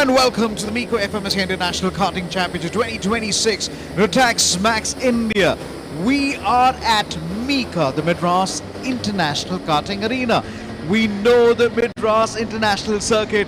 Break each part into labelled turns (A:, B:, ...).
A: and welcome to the MECO FMSCI International Karting Championship 2026 Rotax Max India. We are at MIKA, the Madras International Karting Arena. We know the Madras International Circuit.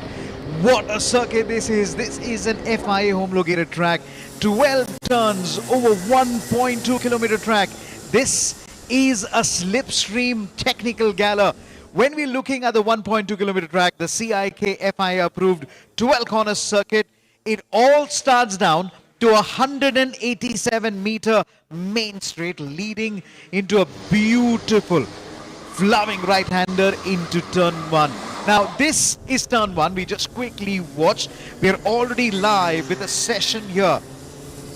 A: What a circuit this is. This is an FIA homologated track. 12 turns over 1.2 kilometer track. This is a slipstream technical gala. When we're looking at the 1.2 kilometer track, the CIK FIA approved 12 corner circuit, it all starts down to a 187 meter main straight leading into a beautiful flowing right-hander into turn 1. Now this is turn 1. We just quickly watched. We're already live with a session here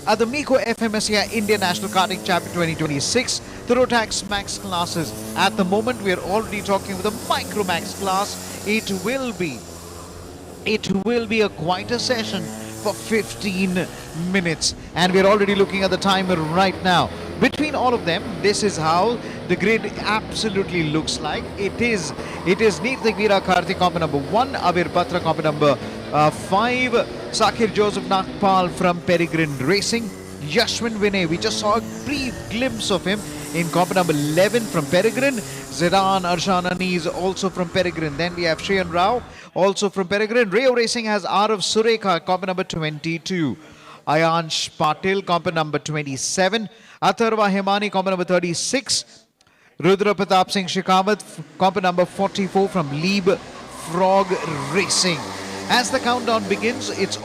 A: at the MECO FMSCI Indian National Karting Championship 2026, the Rotax Max classes. At the moment, we are already talking with the Micro Max class. It will be a quieter session for 15 minutes, and we're already looking at the timer right now. Between all of them, this is how the grid absolutely looks like. It is Neerthik Veera Karthi comp number 1, Avir Batra comp number 5, Sakir Joseph Nagpal from Peregrine Racing, Yashwin Vinay, we just saw a brief glimpse of him in comp number 11 from Peregrine. Zidan Arshanani is also from Peregrine. Then we have Shriyan Rao also from Peregrine. Rayo Racing has Arav Sureka comp number 22, Ayansh Patil comp number 27, Atharva Hemani comp number 36, Rudra Pratap Singh Shikamat comp number 44 from Leeb Frog Racing. As the countdown begins, it's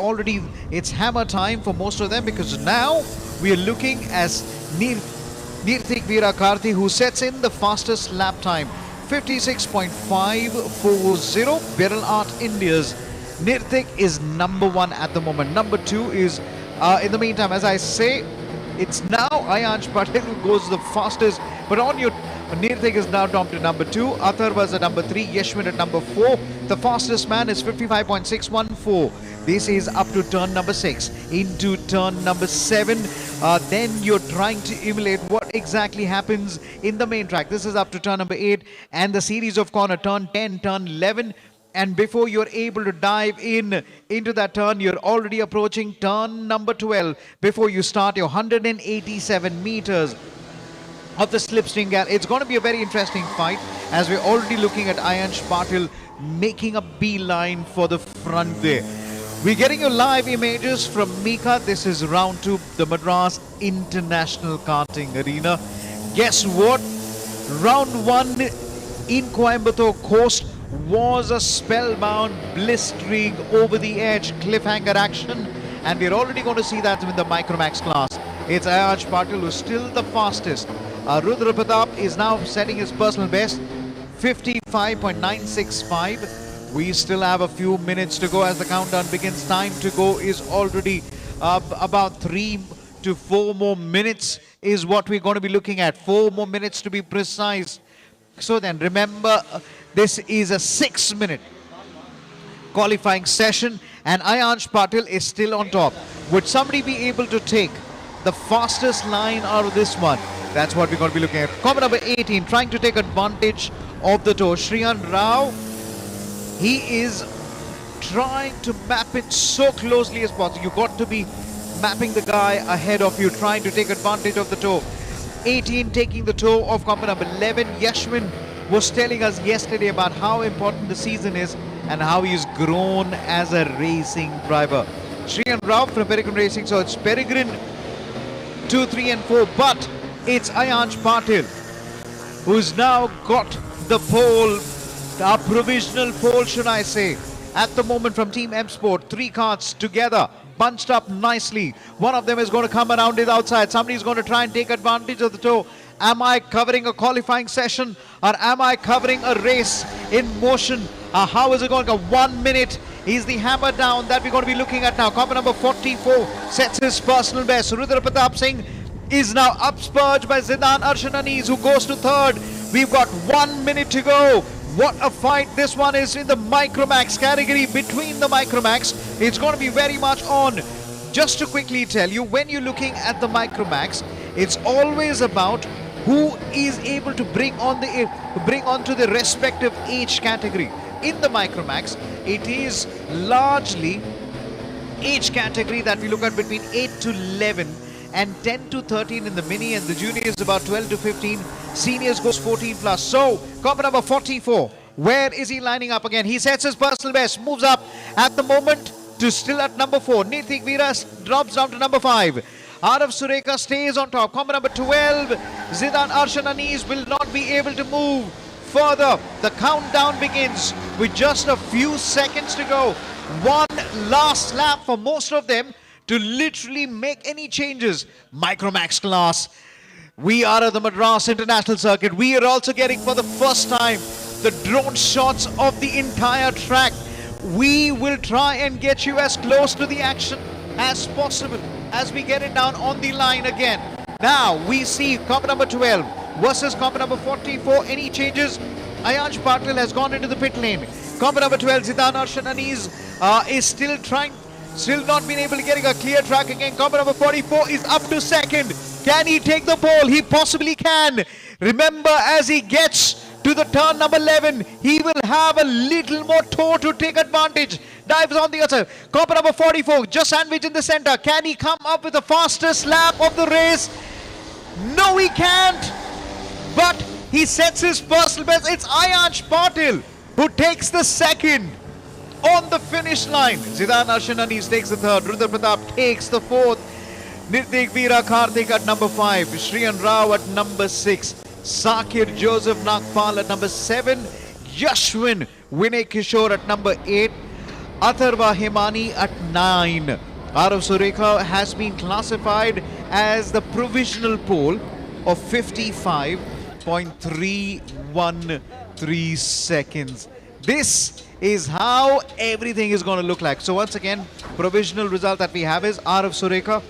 A: hammer time for most of them, because now we are looking as Neerthik Veera Karthi, who sets in the fastest lap time, 56.540. Viral Art India's Neerthik is number 1 at the moment. Number 2 is, in the meantime, as I say, it's now Ayansh Patel who goes the fastest, but on your Neerthik is now down to number 2, Athar was at number 3, Yashwin at number 4. The fastest man is 55.614. This is up to turn number 6. Into turn number 7, then you're trying to emulate what exactly happens in the main track. This is up to turn number 8 and the series of corner, turn 10, turn 11. And before you're able to dive into that turn, you're already approaching turn number 12 before you start your 187 meters of the slipstream gap. It's going to be a very interesting fight, as we're already looking at Ayansh Patil making a beeline for the front there. We're getting you live images from MIKA. This is round 2, the Madras International Karting Arena. Guess what? Round 1 in Coimbatore Coast was a spellbound, blistering, over the edge cliffhanger action, and we're already going to see that in the Micromax class. It's Ayansh Patil who's still the fastest. Rudra Pratap is now setting his personal best, 55.965. We still have a few minutes to go as the countdown begins. Time to go is already about 3 to 4 more minutes is what we're going to be looking at. 4 more minutes to be precise. So then remember, this is a 6-minute qualifying session, and Ayansh Patil is still on top. Would somebody be able to take the fastest line out of this one? That's what we're going to be looking at. Comment number 18, trying to take advantage of the toe. Shriyan Rao, he is trying to map it so closely as possible. You've got to be mapping the guy ahead of you, trying to take advantage of the toe. 18 taking the toe of comment number 11. Yashwin was telling us yesterday about how important the season is and how he's grown as a racing driver. Shriyan Rao from Peregrine Racing, so it's Peregrine 2, 3 and 4, but it's Ayansh Patil who's now got the pole, a provisional pole should I say, at the moment from Team M Sport. 3 carts together, bunched up nicely. One of them is going to come around it outside. Somebody's going to try and take advantage of the toe. Am I covering a qualifying session, or am I covering a race in motion? How is it going to go? 1 minute is the hammer down that we're going to be looking at now. Comment number 44 sets his personal best. Rudra Pratap Singh is now upspurged by Zidan Arshanani, who goes to 3rd. We've got 1 minute to go. What a fight this one is in the Micromax category. Between the Micromax, it's going to be very much on. Just to quickly tell you, when you're looking at the Micromax, it's always about who is able to bring onto the respective age category. In the Micromax, it is largely age category that we look at between 8 to 11 and 10 to 13 in the mini, and the junior is about 12 to 15. Seniors goes 14 plus. So, copper number 44. Where is he lining up again? He sets his personal best, moves up at the moment to still at number 4. Nitik Veera drops down to number 5. Arav Sureka stays on top. Copper number 12. Zidan Arshan Anis will not be able to move further. The countdown begins with just a few seconds to go. One last lap for most of them to literally make any changes. Micromax class. We are at the Madras International Circuit. We are also getting for the first time the drone shots of the entire track. We will try and get you as close to the action as possible as we get it down on the line again. Now we see copper number 12 versus copper number 44. Any changes? Ayansh Patil has gone into the pit lane. Copper number 12, Zidan Arshan Anis is still not been able to getting a clear track again. Copper number 44 is up to second. Can he take the pole? He possibly can. Remember, as he gets to the turn number 11, he will have a little more toe to take advantage. Dives on the other side. Copper number 44 just sandwiched in the center. Can he come up with the fastest lap of the race? No, he can't. But he sets his personal best. It's Ayansh Patil who takes the second on the finish line. Zidan Arshan Anis takes the third. Rudra Pratap takes the fourth. Nitik Veera Karthik at number 5. Shriyan Rao at number 6. Sakir Joseph Nagpal at number 7. Yashwin Vinay Kishore at number 8. Atharva Himani at 9. Arav Sureka has been classified as the provisional pole of 55.313 seconds. This is how everything is going to look like. So once again, provisional result that we have is Arav Sureka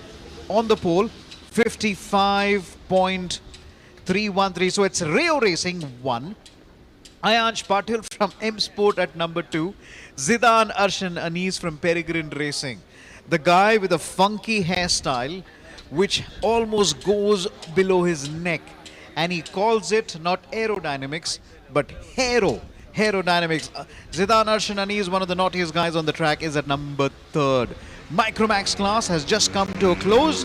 A: on the pole, 55.313. So it's Rio Racing 1. Ayansh Patil from M Sport at number 2. Zidan Arshan Anis from Peregrine Racing. The guy with a funky hairstyle which almost goes below his neck. And he calls it not aerodynamics but aerodynamics. Zidan Arshan Anis, one of the naughtiest guys on the track, is at number 3rd. Micromax class has just come to a close.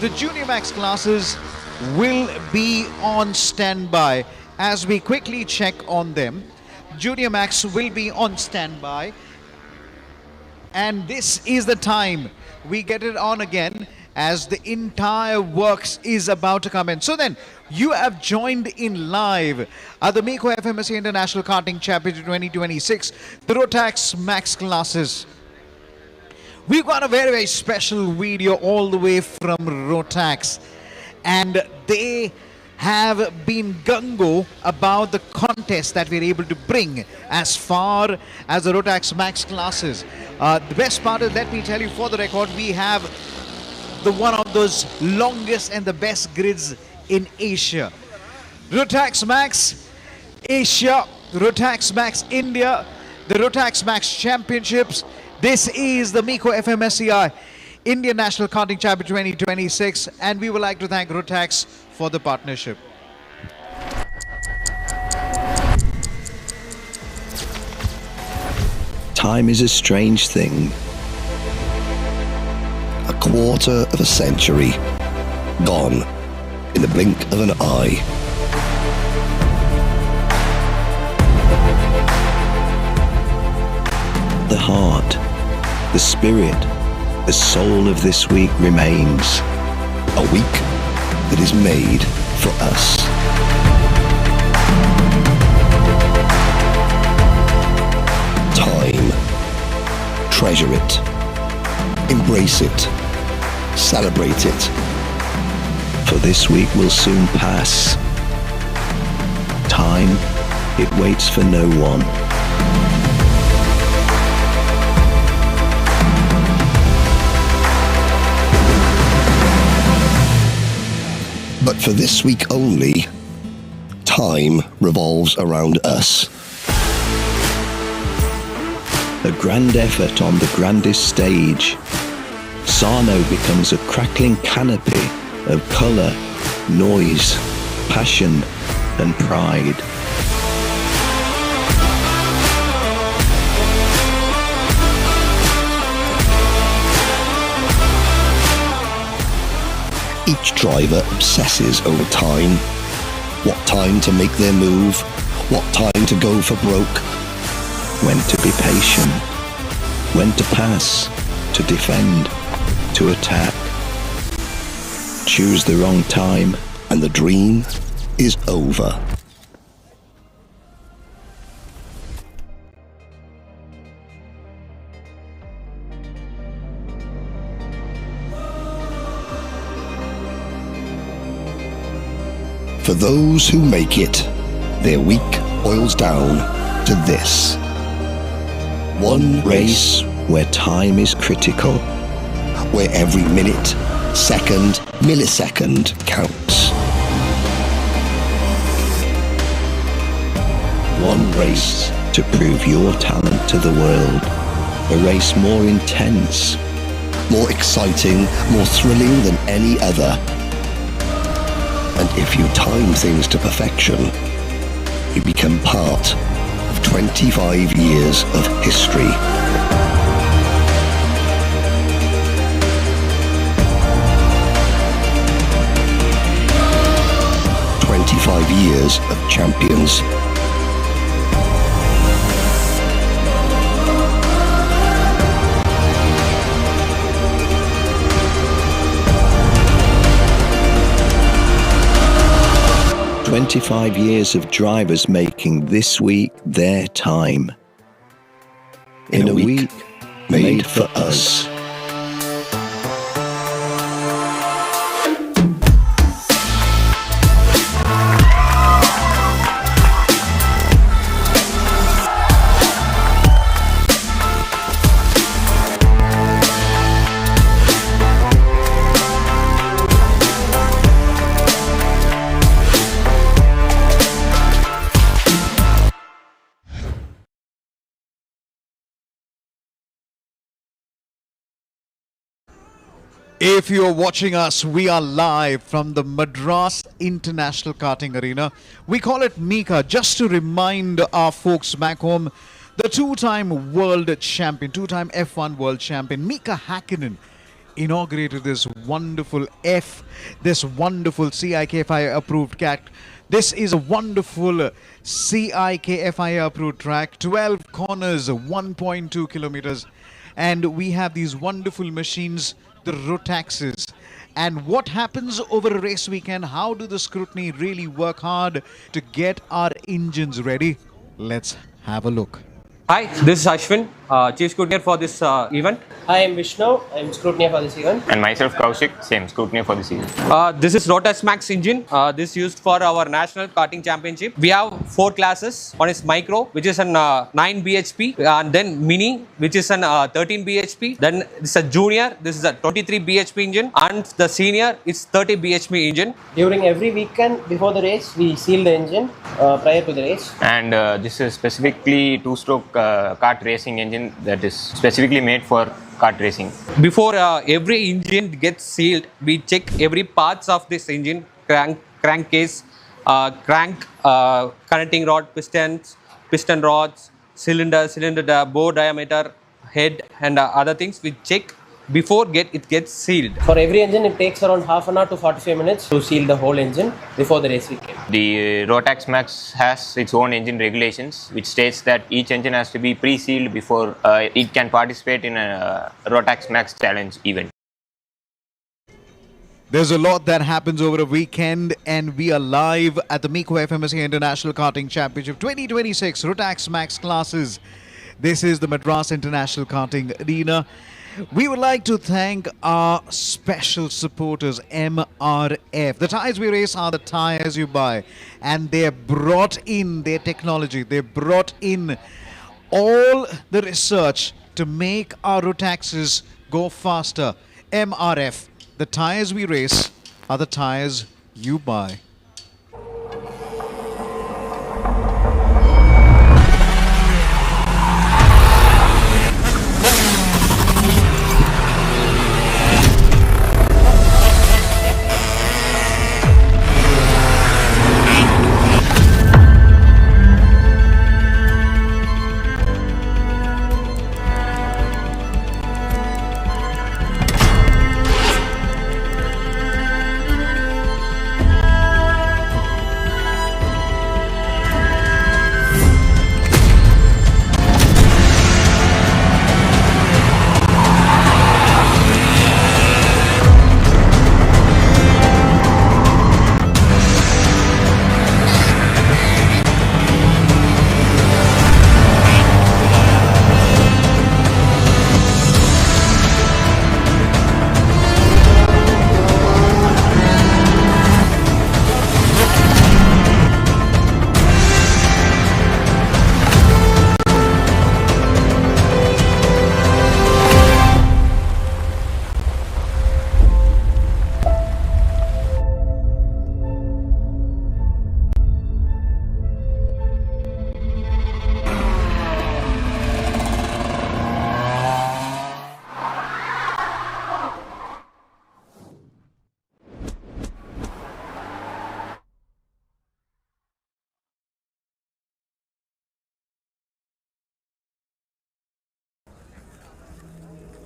A: The Junior Max classes will be on standby as we quickly check on them. Junior Max will be on standby, and this is the time we get it on again as the entire works is about to come in. So then, you have joined in live at the MECO FMSCI International Karting Championship 2026, the Rotax Max classes. We've got a very, very special video all the way from Rotax, and they have been gung-ho about the contest that we're able to bring as far as the Rotax Max classes. The best part is, let me tell you for the record, we have the one of those longest and the best grids in Asia. Rotax Max Asia, Rotax Max India, the Rotax Max Championships. This is the MECO FMSCI Indian National Karting Championship 2026, and we would like to thank Rotax for the partnership.
B: Time is a strange thing. A quarter of a century gone in the blink of an eye. The heart, the spirit, the soul of this week remains. A week that is made for us. Time. Treasure it. Embrace it. Celebrate it. For this week will soon pass. Time, it waits for no one. But for this week only, time revolves around us. A grand effort on the grandest stage. Sarno becomes a crackling canopy of colour, noise, passion and pride. Each driver obsesses over time. What time to make their move, what time to go for broke, when to be patient, when to pass, to defend, to attack. Choose the wrong time and the dream is over. For those who make it, their week boils down to this. One race where time is critical, where every minute, second, millisecond counts. One race to prove your talent to the world. A race more intense, more exciting, more thrilling than any other. And if you time things to perfection, you become part of 25 years of history. Years of champions. "25 years of drivers making this week their time. In a week made for us."
A: If you're watching us, we are live from the Madras International Karting Arena. We call it MIKA, just to remind our folks back home, the two-time world champion, two-time F1 world champion, Mika Häkkinen, inaugurated this wonderful CIKFI approved track. This is a wonderful CIKFI approved track, 12 corners, 1.2 kilometers. And we have these wonderful machines, the Rotaxes. And what happens over a race weekend? How do the scrutiny really work hard to get our engines ready? Let's have a look.
C: Hi, this is Ashwin, Chief Scrutineer for this event.
D: Hi, I'm Vishnu. I'm Scrutineer for this event.
E: And myself, Kaushik, same Scrutineer for this event.
C: This is Rotax Max engine. This is used for our National Karting Championship. We have 4 classes. One is Micro, which is an 9 bhp, and then Mini, which is an 13 bhp. Then this is a Junior. This is a 23 bhp engine, and the Senior is 30 bhp engine.
D: During every weekend before the race, we seal the engine prior to the race.
E: And this is specifically two-stroke kart racing engine that is specifically made for kart racing.
C: Before every engine gets sealed, we check every parts of this engine: crankcase, crank, connecting rod, pistons, piston rods, cylinder bore diameter, head, and other things. We check before it gets sealed.
D: For every engine, it takes around half an hour to 45 minutes to seal the whole engine before the race weekend.
E: The Rotax Max has its own engine regulations, which states that each engine has to be pre-sealed before it can participate in a Rotax Max challenge event.
A: There's a lot that happens over a weekend, and we are live at the MECO FMSCI International Karting Championship 2026 Rotax Max classes. This is the Madras International Karting Arena. We would like to thank our special supporters, MRF. The tires we race are the tires you buy, and they brought in their technology. They brought in all the research to make our Rotaxes go faster. MRF, the tires we race are the tires you buy.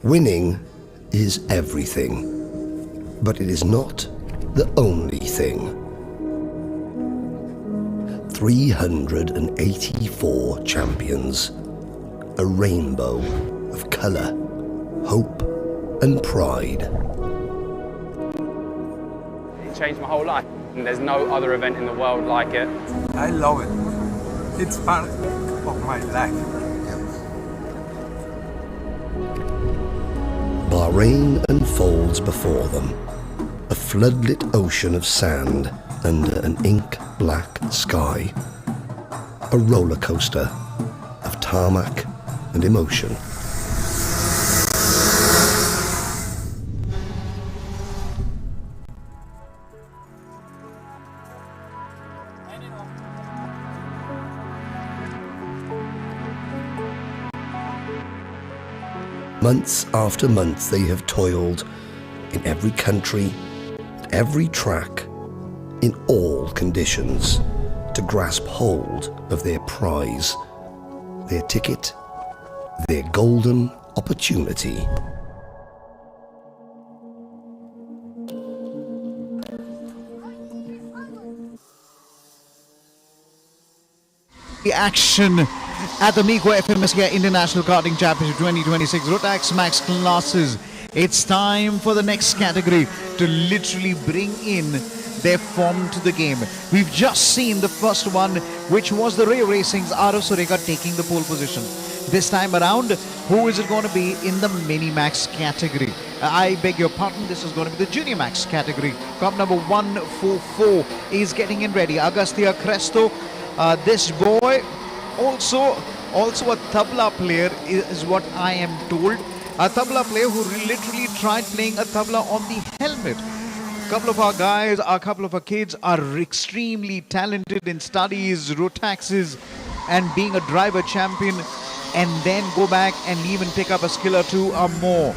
F: Winning is everything, but it is not the only thing. 384 champions, a rainbow of colour, hope and pride.
G: It changed my whole life, and there's no other event in the world like it.
H: I love it. It's part of my life.
F: Bahrain unfolds before them, a floodlit ocean of sand under an ink-black sky, a roller coaster of tarmac and emotion. Months after month they have toiled in every country, every track, in all conditions, to grasp hold of their prize, their ticket, their golden opportunity.
A: The action at the MECO FMSCI International Karting Championship 2026 Rotax Max classes. It's time for the next category to literally bring in their form to the game. We've just seen the first one, which was the Ray Racing's Arav Sureka taking the pole position. This time around, who is it going to be in the Mini Max category? I beg your pardon, this is going to be the Junior Max category. Cup number 144 is getting in ready. Agastya Cresto, this boy, also a tabla player is what I am told. A tabla player who literally tried playing a tabla on the helmet. A couple of our guys, a couple of our kids are extremely talented in studies, Rotaxes, and being a driver champion, and then go back and even pick up a skill or two or more.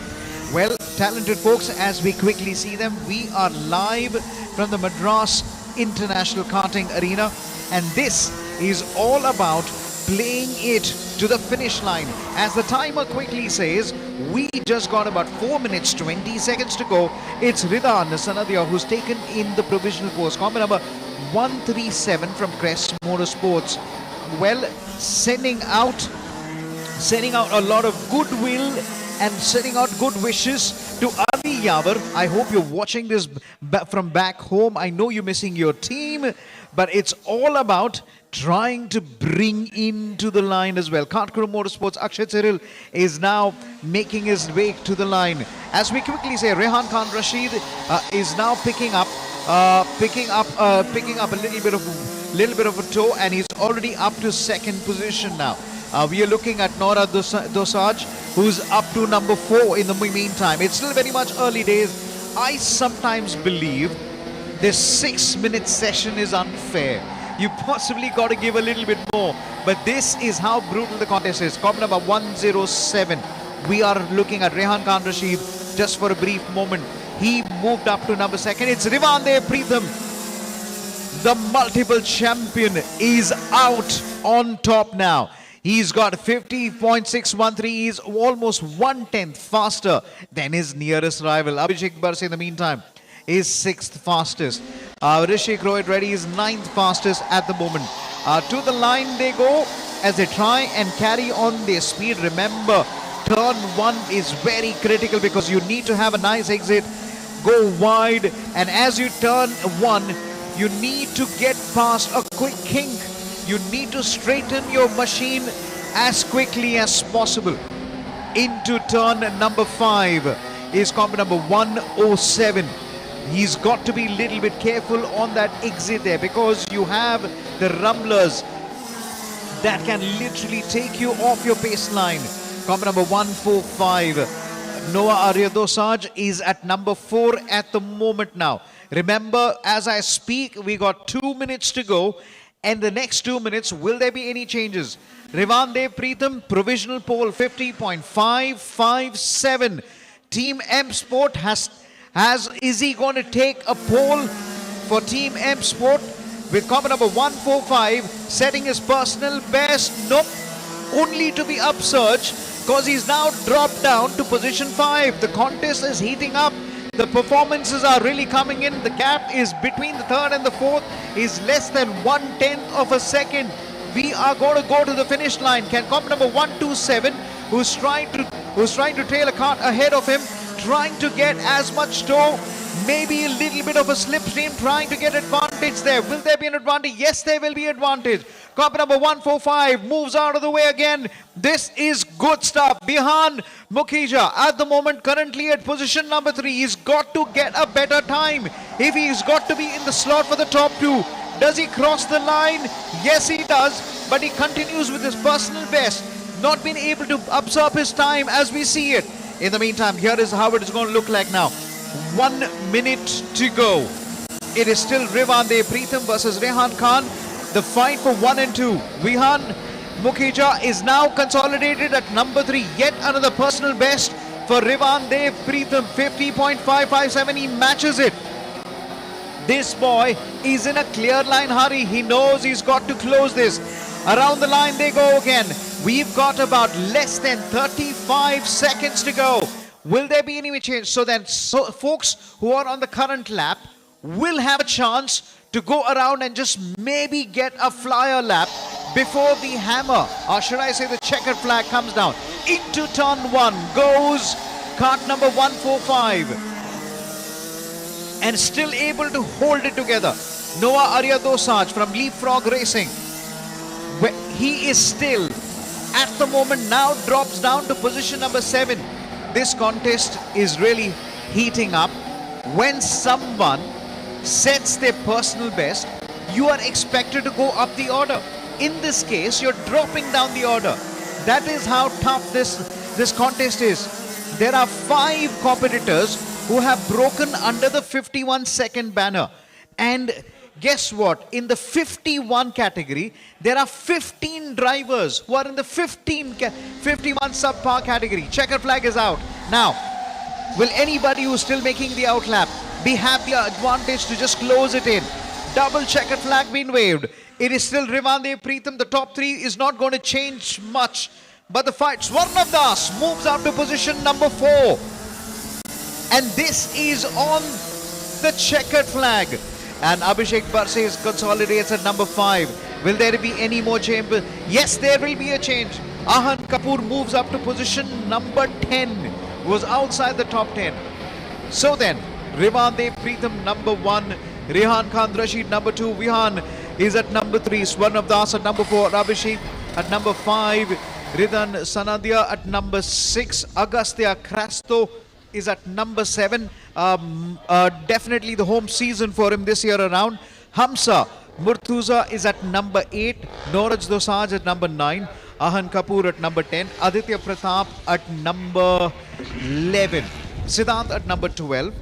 A: Well, talented folks, as we quickly see them, we are live from the Madras International Karting Arena, and this is all about playing it to the finish line. As the timer quickly says, we just got about 4 minutes 20 seconds to go. It's Ridan Sanadia who's taken in the provisional post, comment number 137 from Crest Motorsports. Well, sending out a lot of goodwill and sending out good wishes to Adi Yavar. I hope you're watching this from back home. I know you're missing your team, but it's all about trying to bring into the line as well. Kartkuru Motorsports, Akshay Cyril is now making his way to the line. As we quickly say, Rehan Khan Rashid is now picking up a little bit of a toe, and he's already up to second position now. We are looking at Nora Dosaj, who's up to number 4 in the meantime. It's still very much early days. I sometimes believe this 6-minute session is unfair. You possibly got to give a little bit more, but this is how brutal the contest is. Cop number 107. We are looking at Rehan Khan Rashid just for a brief moment. He moved up to number 2nd. It's Rivande Preetham. The multiple champion is out on top now. He's got 50.613. He's almost 1/10 faster than his nearest rival. Abhishek Barse, in the meantime, is 6th fastest. Rishik Rohit Reddy is 9th fastest at the moment. To the line they go as they try and carry on their speed. Remember, turn 1 is very critical because you need to have a nice exit, go wide, and as you turn 1, you need to get past a quick kink. You need to straighten your machine as quickly as possible. Into turn number 5 is comp number 107. He's got to be a little bit careful on that exit there because you have the rumblers that can literally take you off your pace line. Comp number 145. Noah Aryadosaj is at number 4 at the moment now. Remember, as I speak, we got 2 minutes to go. And the next 2 minutes, will there be any changes? Rivande Preetham, provisional pole 50.557. Team M Sport is he going to take a pole for Team M Sport with comment number 145 setting his personal best? Nope. Only to be upsurged because he's now dropped down to position 5. The contest is heating up. The performances are really coming in. The gap is between the third and the fourth is less than 1/10 of a second. We are going to go to the finish line. Can comp number 127, who's trying to trail a car ahead of him, trying to get as much toe, maybe a little bit of a slipstream, trying to get advantage there. Will there be an advantage? Yes, there will be advantage. Comp number 145 moves out of the way again. This is good stuff. Behind Mukherjee at the moment, currently at position number 3. He's got to get a better time if he's got to be in the slot for the top 2. Does he cross the line? Yes, he does. But he continues with his personal best. Not been able to absorb his time as we see it. In the meantime, here is how it is going to look like now. 1 minute to go. It is still Rivande Preetham versus Rehan Khan. The fight for 1 and 2. Vihan Mukherjee is now consolidated at number 3. Yet another personal best for Rivande Preetham. 50.557. He matches it. This boy is in a clear line hurry. He knows he's got to close this. Around the line they go again. We've got about less than 35 seconds to go. Will there be any change? So then folks who are on the current lap will have a chance to go around and just maybe get a flyer lap before the hammer, or should I say the checkered flag, comes down. Into turn 1 goes kart number 145. And still able to hold it together. Noah Arya Dosaj from Leapfrog Racing. He is still, at the moment, now drops down to position number 7. This contest is really heating up. When someone sets their personal best, you are expected to go up the order. In this case, you're dropping down the order. That is how tough this contest is. There are 5 competitors who have broken under the 51-second banner. And guess what? In the 51 category, there are 15 drivers who are in the 51 subpar category. Checker flag is out. Now, will anybody who's still making the outlap be have the advantage to just close it in? Double checkered flag being waved. It is still Rivande Preetham. The top 3 is not going to change much. But the fight, Swarnav Das moves up to position number 4. And this is on the checkered flag. And Abhishek Barse consolidates at number 5. Will there be any more change? Yes, there will be a change. Ahan Kapoor moves up to position number 10. Was outside the top 10. So then, Rivande Preetham number 1. Rehan Khan Rashid number 2. Vihan is at number 3. Swarnav Das at number 4. Abhishek at number 5. Ridan Sanadia at number 6. Agastya Krasto is at number 7. Definitely the home season for him this year around. Hamsa Murtuza is at number 8. Noraj Dosaj at number 9. Ahan Kapoor at number 10. Aditya Pratap at number 11. Siddhant at number 12.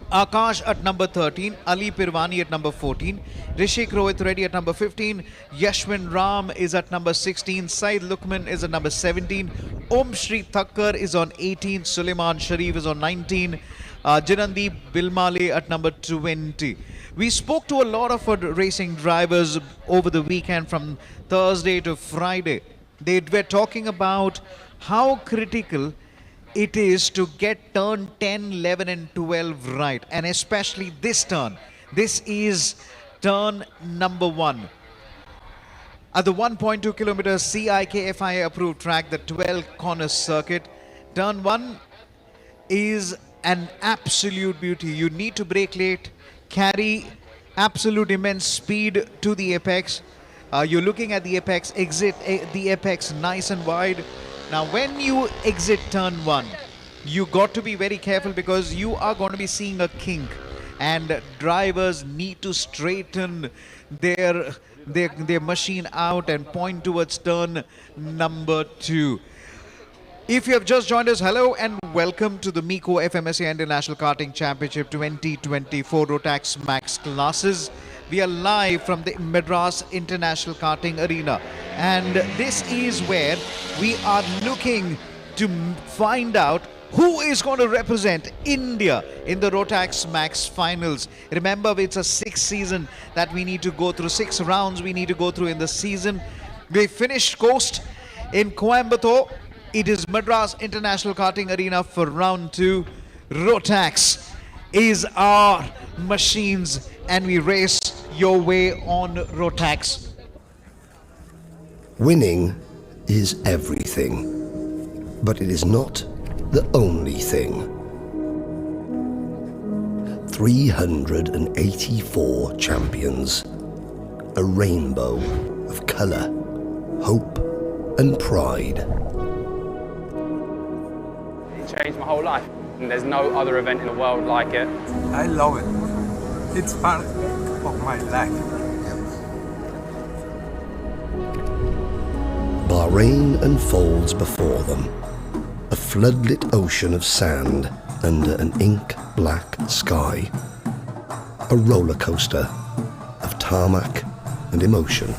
A: Akash at number 13, Ali Pirwani at number 14, Rishik Rohit Reddy at number 15, Yashwin Ram is at number 16, Said Lukman is at number 17, Om Shri Thakkar is on 18, Suleiman Sharif is on 19, Jinandeep Bilmale at number 20. We spoke to a lot of racing drivers over the weekend from Thursday to Friday. They were talking about how critical it is to get turn 10, 11 and 12 right, and especially this turn. This is turn number 1. At the 1.2 kilometers CIKFIA approved track, the 12 corner circuit, turn 1 is an absolute beauty. You need to brake late, carry absolute immense speed to the apex. You're looking at the apex, exit the apex nice and wide. Now, when you exit turn 1, you got to be very careful because you are going to be seeing a kink, and drivers need to straighten their machine out and point towards turn number 2. If you have just joined us, hello and welcome to the MECO FMSCI International Karting Championship 2024 Rotax Max classes. We are live from the Madras International Karting Arena, and this is where we are looking to find out who is going to represent India in the Rotax Max finals. Remember, it's a 6th season that we need to go through, 6 rounds we need to go through in the season. We finished coast in Coimbatore It is Madras International Karting Arena for round 2. Rotax is our machines and we race your way on Rotax.
F: Winning is everything, but it is not the only thing. 384 champions, a rainbow of colour, hope and pride.
G: It changed my whole life. And there's no other event in the world like it.
H: I love it. It's part of my life.
F: Bahrain unfolds before them, a floodlit ocean of sand under an ink-black sky, a roller coaster of tarmac and emotion.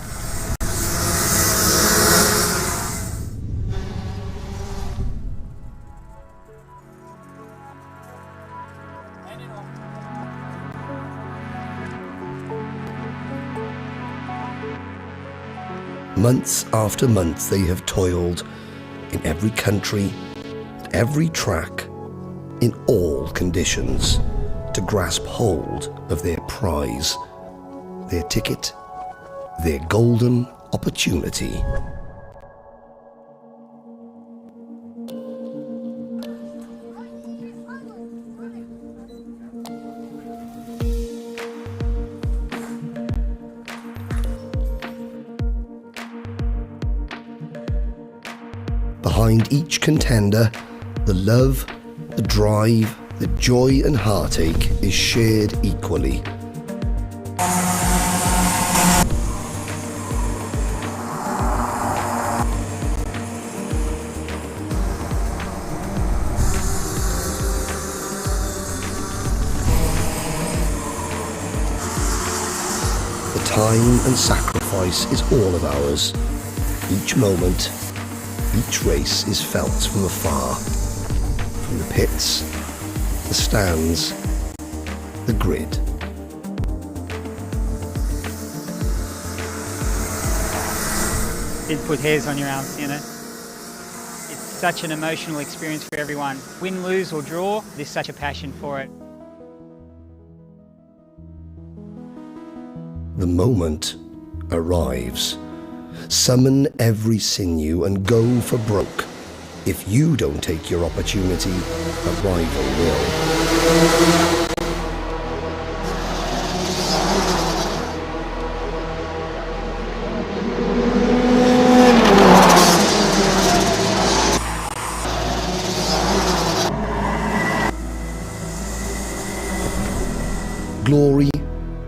F: Months after month they have toiled in every country, at every track, in all conditions, to grasp hold of their prize, their ticket, their golden opportunity. Behind each contender, the love, the drive, the joy and heartache is shared equally. The time and sacrifice is all of ours. Each moment, each race is felt from afar, from the pits, the stands, the grid.
I: Did put hairs on your arms, you know. It's such an emotional experience for everyone. Win, lose or draw, there's such a passion for it.
F: The moment arrives. Summon every sinew and go for broke. If you don't take your opportunity, a rival will. Glory,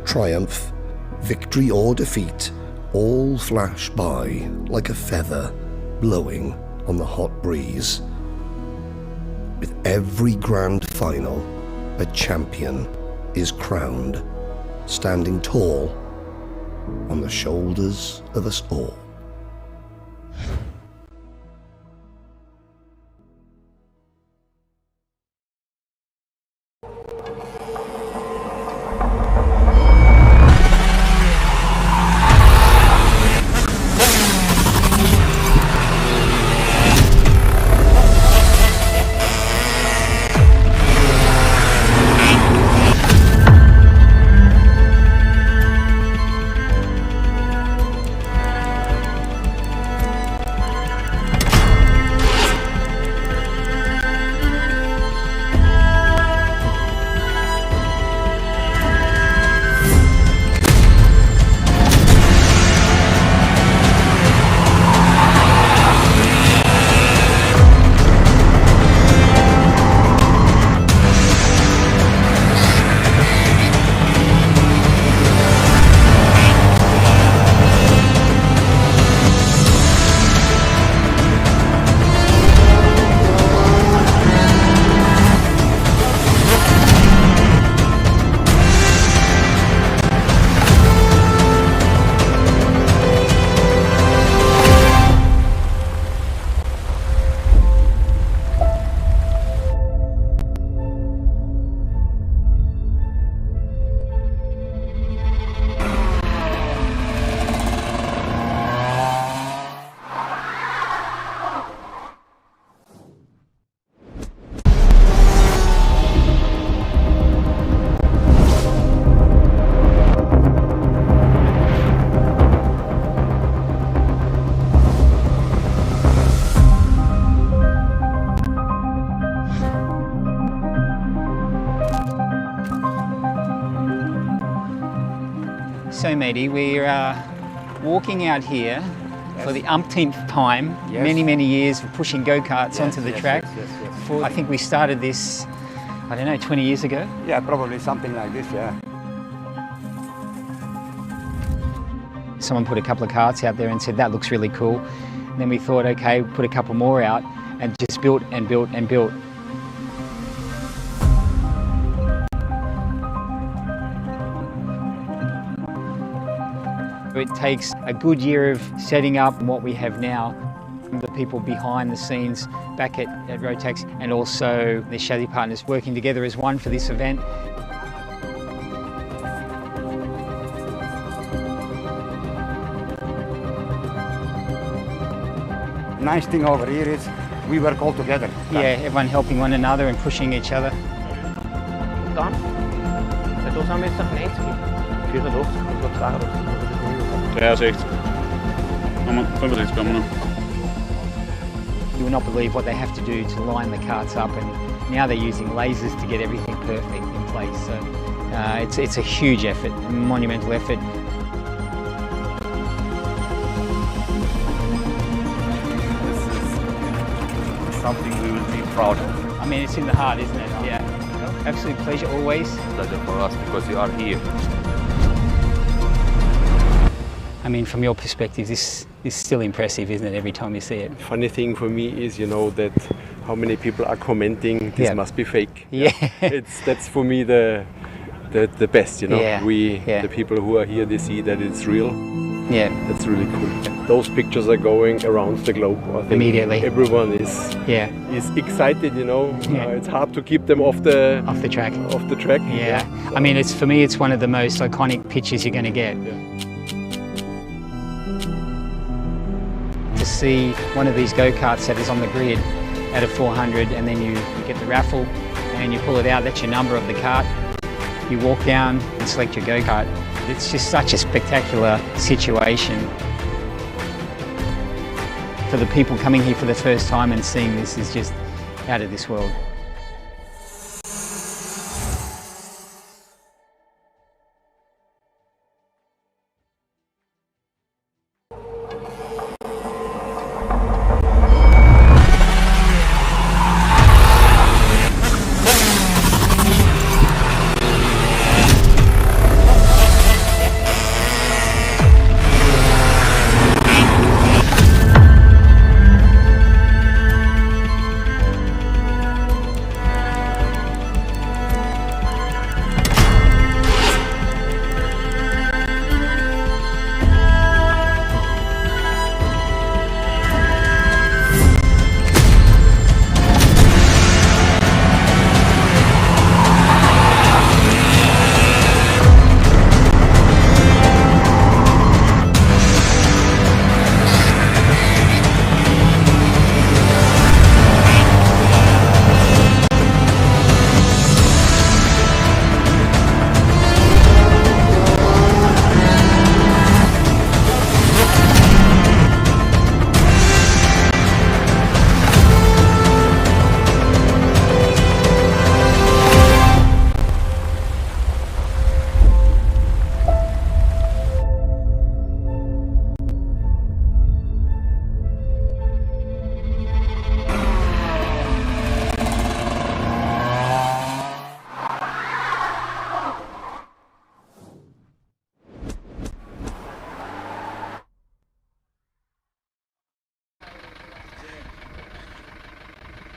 F: triumph, victory or defeat, all flash by like a feather blowing on the hot breeze. With every grand final, a champion is crowned, standing tall on the shoulders of us all.
I: So, Mehdi, we're walking out here for the umpteenth time, many years of pushing go-karts onto the track. I think we started this, I don't know, 20 years ago?
H: Yeah, probably something like this, yeah.
I: Someone put a couple of karts out there and said, that looks really cool. And then we thought, okay, we'll put a couple more out and just built and built and built. It takes a good year of setting up what we have now. The people behind the scenes back at Rotax and also the Shadi partners working together as one for this event.
H: Nice thing over here is we work all together.
I: Yeah, everyone helping one another and pushing each other.
D: Dan, het was aan met 90. 84, dat was
J: 63. I'm 65 nu.
I: You will not believe what they have to do to line the karts up, and now they're using lasers to get everything perfect in place. So it's a huge effort, a monumental effort.
J: This is something we will be proud of.
I: I mean, it's in the heart, isn't it? Yeah. Absolute pleasure always.
J: Pleasure for us because you are here.
I: I mean, from your perspective, this is still impressive, isn't it, every time you see it?
K: Funny thing for me is, you know, that how many people are commenting this must be fake.
I: Yeah.
K: That's for me the best, you know.
I: Yeah.
K: The people who are here, they see that it's real.
I: Yeah.
K: That's really cool. Those pictures are going around the globe. I think
I: immediately.
K: Everyone is excited, you know. It's hard to keep them off the
I: track.
K: Off the track.
I: Yeah. I mean, for me, it's one of the most iconic pictures you're going to get. To see one of these go-karts that is on the grid at a 400, and then you get the raffle and you pull it out, that's your number of the kart. You walk down and select your go-kart. It's just such a spectacular situation. For the people coming here for the first time and seeing this is just out of this world.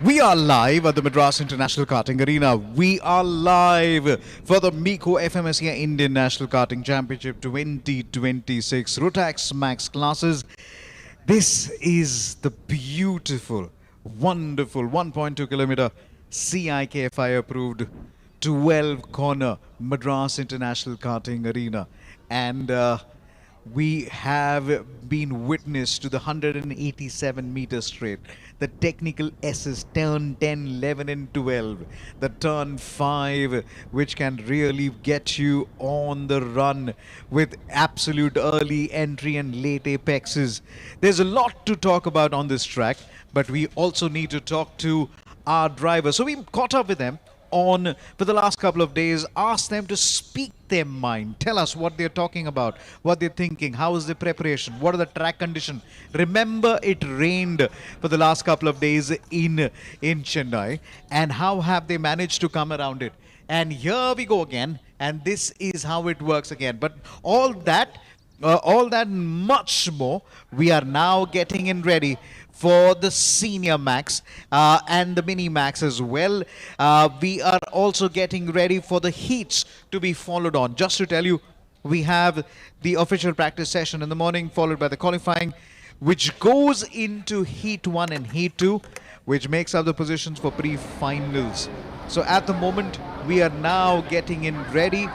A: We are live at the Madras International Karting Arena. We are live for the MECO FMSCI Indian National Karting Championship 2026 Rotax Max classes. This is the beautiful, wonderful 1.2 kilometer CIKFI approved 12 corner Madras International Karting Arena. And we have been witness to the 187 meter straight, the technical S's turn 10, 11 and 12, the turn 5 which can really get you on the run with absolute early entry and late apexes. There's a lot to talk about on this track, but we also need to talk to our driver. So we caught up with them on for the last couple of days. Ask them to speak their mind. Tell us what they're talking about, what they're thinking, how is the preparation, what are the track conditions. Remember, it rained for the last couple of days in Chennai, and how have they managed to come around it? And here we go again, and this is how it works again. But all that and much more, we are now getting in ready for the senior max and the mini max as well. We are also getting ready for the heats to be followed on. Just to tell you, we have the official practice session in the morning, followed by the qualifying, which goes into heat 1 and heat 2, which makes up the positions for pre-finals. So at the moment, we are now getting in ready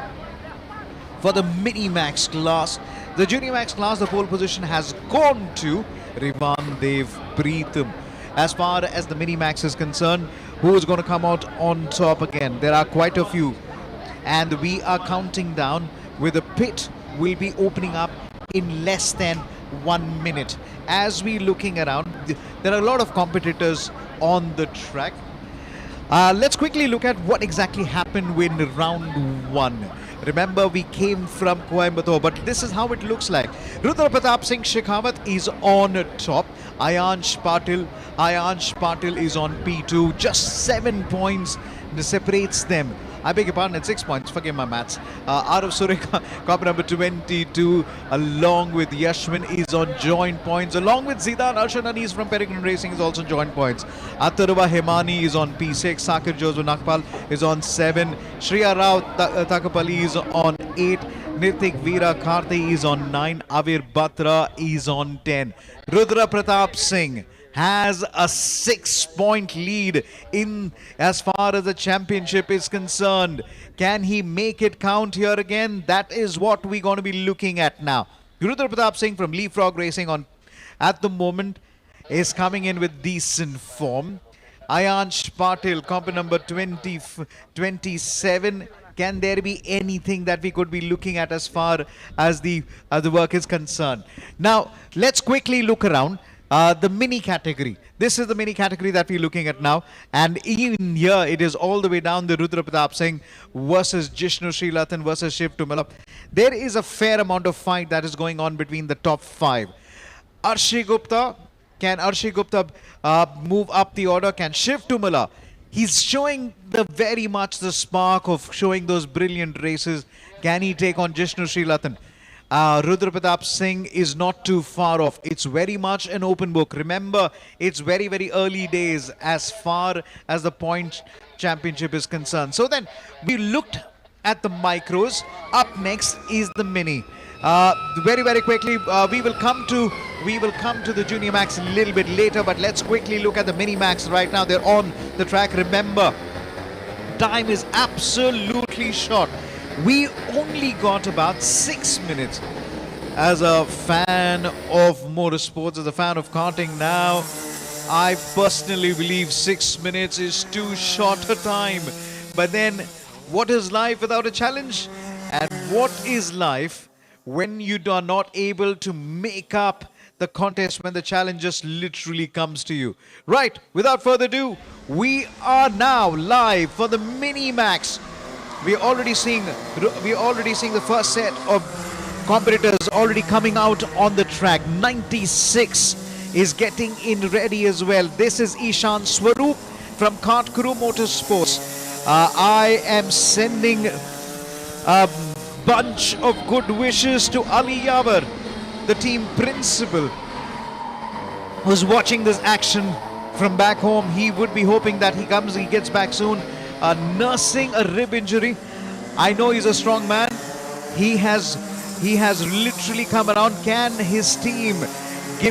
A: for the mini max class. The junior max class, the pole position has gone to Rivan Dev Preetham. As far as the mini max is concerned, who is going to come out on top again? There are quite a few, and we are counting down with the pit will be opening up in less than 1 minute. As we looking around, there are a lot of competitors on the track. Let's quickly look at what exactly happened in round 1. Remember, we came from Coimbatore, but this is how it looks like. Rudra Pratap Singh Shekhawat is on top. Ayansh Patil is on P2. Just 7 points separates them. I beg your pardon, it's 6 points. Forgive my maths. Arav Sureka, cop number 22, along with Yashwin, is on joint points. Along with Zidan Arshan from Peregrine Racing is also joint points. Atarva Hemani is on P6. Sakir Jozo Nakpal is on 7. Shriya Rao Takapali is on 8. Nirtik Veera Karthi is on 9. Avir Batra is on 10. Rudra Pratap Singh has a 6-point lead in as far as the championship is concerned. Can he make it count here again? That is what we're going to be looking at now. Rudra Pratap Singh from Leapfrog Racing on at the moment is coming in with decent form. Ayansh Patil, comp number 27. Can there be anything that we could be looking at as far as the work is concerned? Now, let's quickly look around. The mini category. This is the mini category that we're looking at now. And even here, it is all the way down the Rudra Pratap Singh versus Jishnu Srilathan versus Shiv Tumala. There is a fair amount of fight that is going on between the top 5. Arshi Gupta, can Arshi Gupta move up the order? Can Shiv Tumala? He's showing very much the spark of showing those brilliant races. Can he take on Jishnu Srilathan? Rudra Pratap Singh is not too far off. It's very much an open book. Remember, it's very, very early days as far as the point championship is concerned. So then, we looked at the micros. Up next is the mini. Very, very quickly, we will come to the junior max a little bit later, but let's quickly look at the mini max right now. They're on the track. Remember, time is absolutely short. We only got about 6 minutes. As a fan of motorsports, as a fan of karting now, I personally believe 6 minutes is too short a time. But then, what is life without a challenge? And what is life when you are not able to make up the contest, when the challenge just literally comes to you? Right, without further ado, we are now live for the mini max. We're already seeing the first set of competitors already coming out on the track. 96 is getting in ready as well. This is Ishan Swaroop from Kart Crew Motorsports. I am sending a bunch of good wishes to Ali Yavar, the team principal, who's watching this action from back home. He would be hoping that he gets back soon. Nursing a rib injury. I know he's a strong man. He has literally come around. Can his team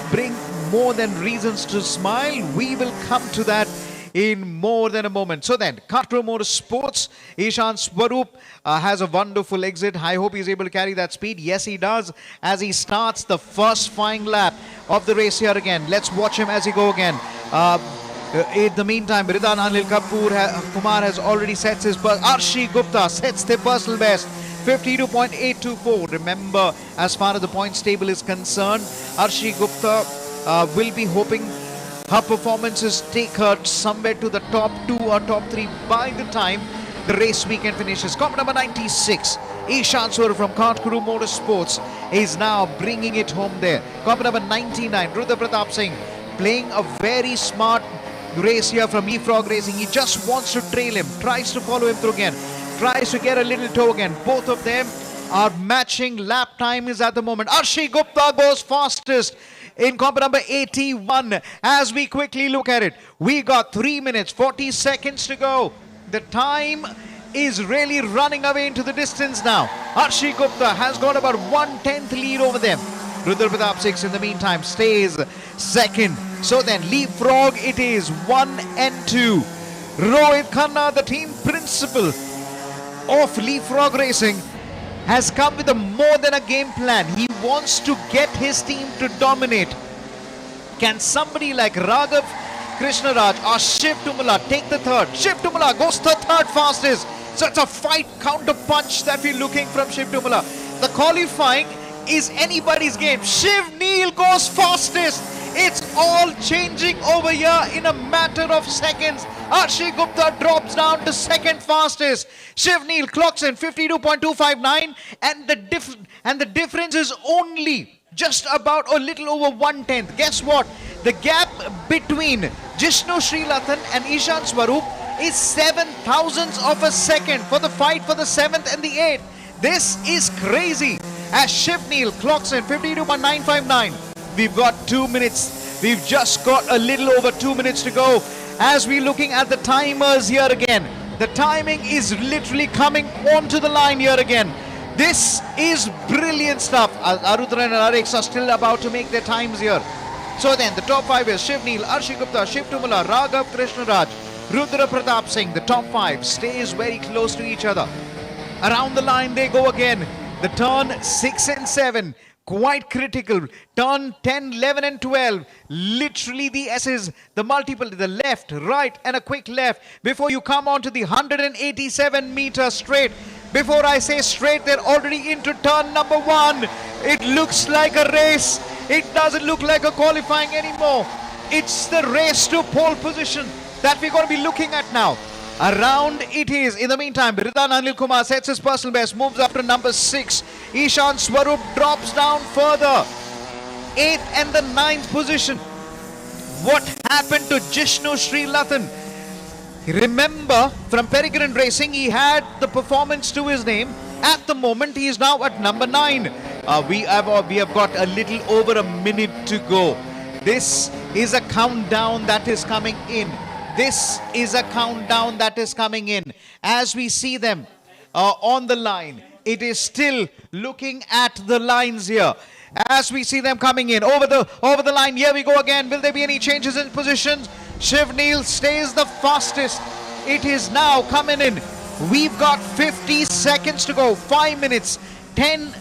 A: bring more than reasons to smile? We will come to that in more than a moment. So then, Kart Crew Motorsports, Ishan Swaroop has a wonderful exit. I hope he's able to carry that speed. Yes, he does, as he starts the first flying lap of the race here again. Let's watch him as he go again. In the meantime, Ridan Anil Kumar has already set his Arshi Gupta sets the personal best, 52.824. Remember, as far as the points table is concerned, Arshi Gupta will be hoping her performances take her somewhere to the top 2 or top 3 by the time the race weekend finishes. Comp number 96, Ishan Swarup from Kartguru Motorsports is now bringing it home there. Comp number 99, Rudra Pratap Singh playing a very smart race here from Leapfrog Racing. He just wants to trail him, tries to follow him through again, tries to get a little toe again. Both of them are matching lap times at the moment. Arshi Gupta goes fastest in comp number 81. As we quickly look at it, we got 3 minutes 40 seconds to go. The time is really running away into the distance now. Arshi Gupta has got about 1/10 lead over them. Rudra Pratap Singh in the meantime stays second. So then Leapfrog it is 1 and 2. Rohit Khanna, the team principal of Leapfrog Racing, has come with a more than a game plan. He wants to get his team to dominate. Can somebody like Raghav Krishnaraj or Shiv Tumala take the third? Shiv Tumala goes the third fastest. So it's a fight counter punch that we're looking from Shiv Tumala. The qualifying is anybody's game. Shiv Neel goes fastest. It's all changing over here in a matter of seconds. Arshi Gupta drops down to second fastest. Shiv Neel clocks in 52.259 and the difference is only just about a little over 1/10. Guess what? The gap between Jishnu Srilathan and Ishan Swarup is 7 thousandths of a second for the fight for the 7th and the 8th. This is crazy. As Shiv Neel clocks in 52.959. We've got 2 minutes. We've just got a little over 2 minutes to go. As we're looking at the timers here again, the timing is literally coming onto the line here again. This is brilliant stuff. Arudra and Arex are still about to make their times here. So then the top 5 is Shiv Neel, Arshi Gupta, Shiv Tumala, Raghav Krishnaraj, Rudra Pratap Singh. The top 5 stays very close to each other. Around the line they go again. The turn 6 and 7, quite critical. Turn 10, 11 and 12, literally the S's, the multiple, the left, right and a quick left before you come on to the 187 meter straight. Before I say straight, they're already into turn number 1. It looks like a race. It doesn't look like a qualifying anymore. It's the race to pole position that we're going to be looking at now. Around it is. In the meantime, Ridan Anil Kumar sets his personal best, moves up to number 6. Ishan Swarup drops down further. 8th and the 9th position. What happened to Jishnu Srilathan? Remember, from Peregrine Racing, he had the performance to his name. At the moment, he is now at number 9. We have got a little over a minute to go. This is a countdown that is coming in. This is a countdown that is coming in. As we see them on the line, it is still looking at the lines here. As we see them coming in over the line, here we go again. Will there be any changes in positions? Shiv Neel stays the fastest. It is now coming in. We've got 50 seconds to go. 5 minutes, 10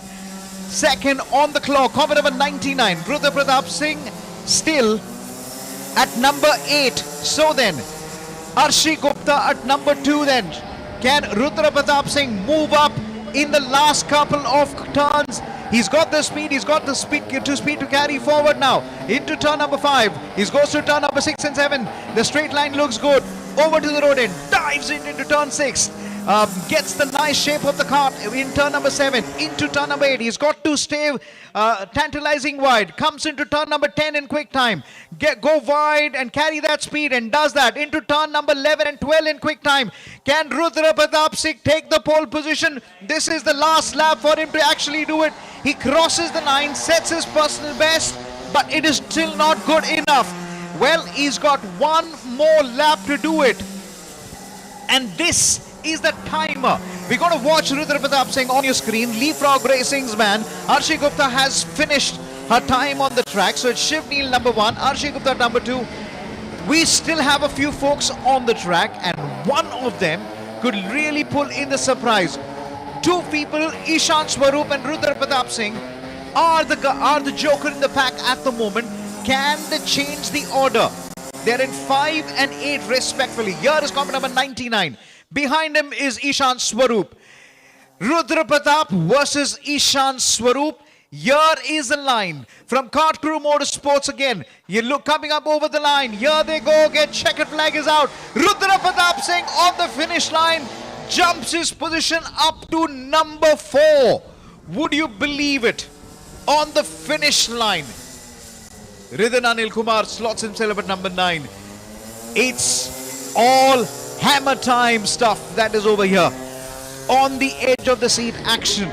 A: seconds on the clock. Comment number 99. Rudra Pratap Singh still at number 8. So then, Arshi Gupta at number 2 then. Can Rudra Pratap Singh move up in the last couple of turns? He's got the speed, to carry forward now. Into turn number 5. He goes to turn number 6 and 7. The straight line looks good. Over to the road end. Dives into turn 6. Gets the nice shape of the kart in turn number 7. Into turn number 8. He's got to stay tantalizing wide. Comes into turn number 10 in quick time. Go wide and carry that speed and does that. Into turn number 11 and 12 in quick time. Can Rudra Pratap Singh take the pole position? This is the last lap for him to actually do it. He crosses the line, sets his personal best, but it is still not good enough. Well, he's got one more lap to do it. And this is the timer. We're going to watch Rudra Pratap Singh on your screen. Leapfrog Racing's man, Arshi Gupta, has finished her time on the track. So it's Shiv Neel number 1, Arshi Gupta number 2. We still have a few folks on the track, and one of them could really pull in the surprise. 2 people, Ishan Swarup and Rudra Pratap Singh, are the joker in the pack at the moment. Can they change the order? They're in 5 and 8 respectively. Here is comment number 99. Behind him is Ishan Swarup. Rudra Pratap versus Ishan Swarup. Here is the line from Kartguru Motorsports again. You look coming up over the line. Here they go again. Checkered flag is out. Rudra Pratap Singh on the finish line. jumps his position up to number 4. Would you believe it? On the finish line, Ridhan Anil Kumar slots himself at number 9. It's all hammer time stuff that is over here. On the edge of the seat action.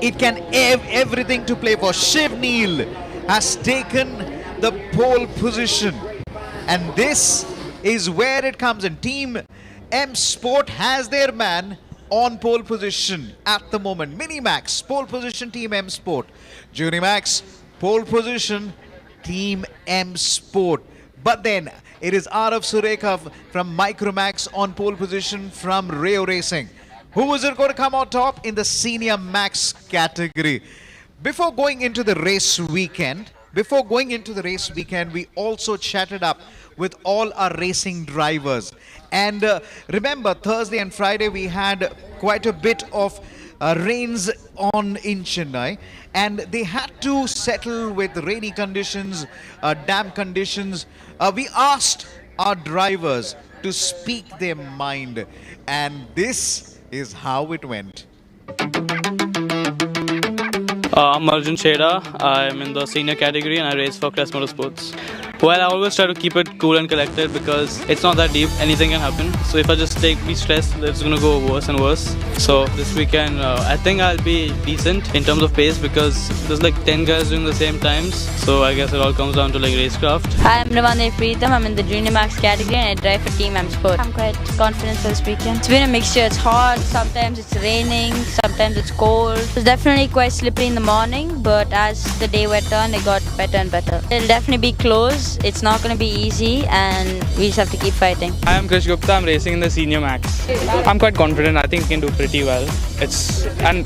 A: It can have everything to play for. Shiv Neel has taken the pole position. And this is where it comes in. Team M Sport has their man on pole position at the moment. Minimax, pole position, Team M Sport. Junimax, pole position, Team M Sport. But then it is Arav Surekha from Micromax on pole position from Rayo Racing. Who is it going to come on top in the Senior Max category? Before going into the race weekend, we also chatted up with all our racing drivers. And remember, Thursday and Friday we had quite a bit of rains on in Chennai, and they had to settle with rainy conditions, damp conditions. We asked our drivers to speak their mind, and this is how it went.
L: I'm Arjun Cheda. I'm in the senior category and I race for Crest Motorsports. Well, I always try to keep it cool and collected because it's not that deep, anything can happen. So if I just be stressed, it's going to go worse and worse. So this weekend, I think I'll be decent in terms of pace because there's like 10 guys doing the same times. So I guess it all comes down to like racecraft.
M: Hi, I'm Ravane Preetham. I'm in the Junior Max category and I drive for Team M Sport. I'm quite confident for this weekend. It's been a mixture. It's hot, sometimes it's raining, sometimes it's cold. It's definitely quite slippery in the morning, but as the day went on, it got better and better. It'll definitely be close. It's not going to be easy and we just have to keep fighting.
L: I am Krish Gupta. I'm racing in the Senior Max. I'm quite confident. I think we can do pretty well. And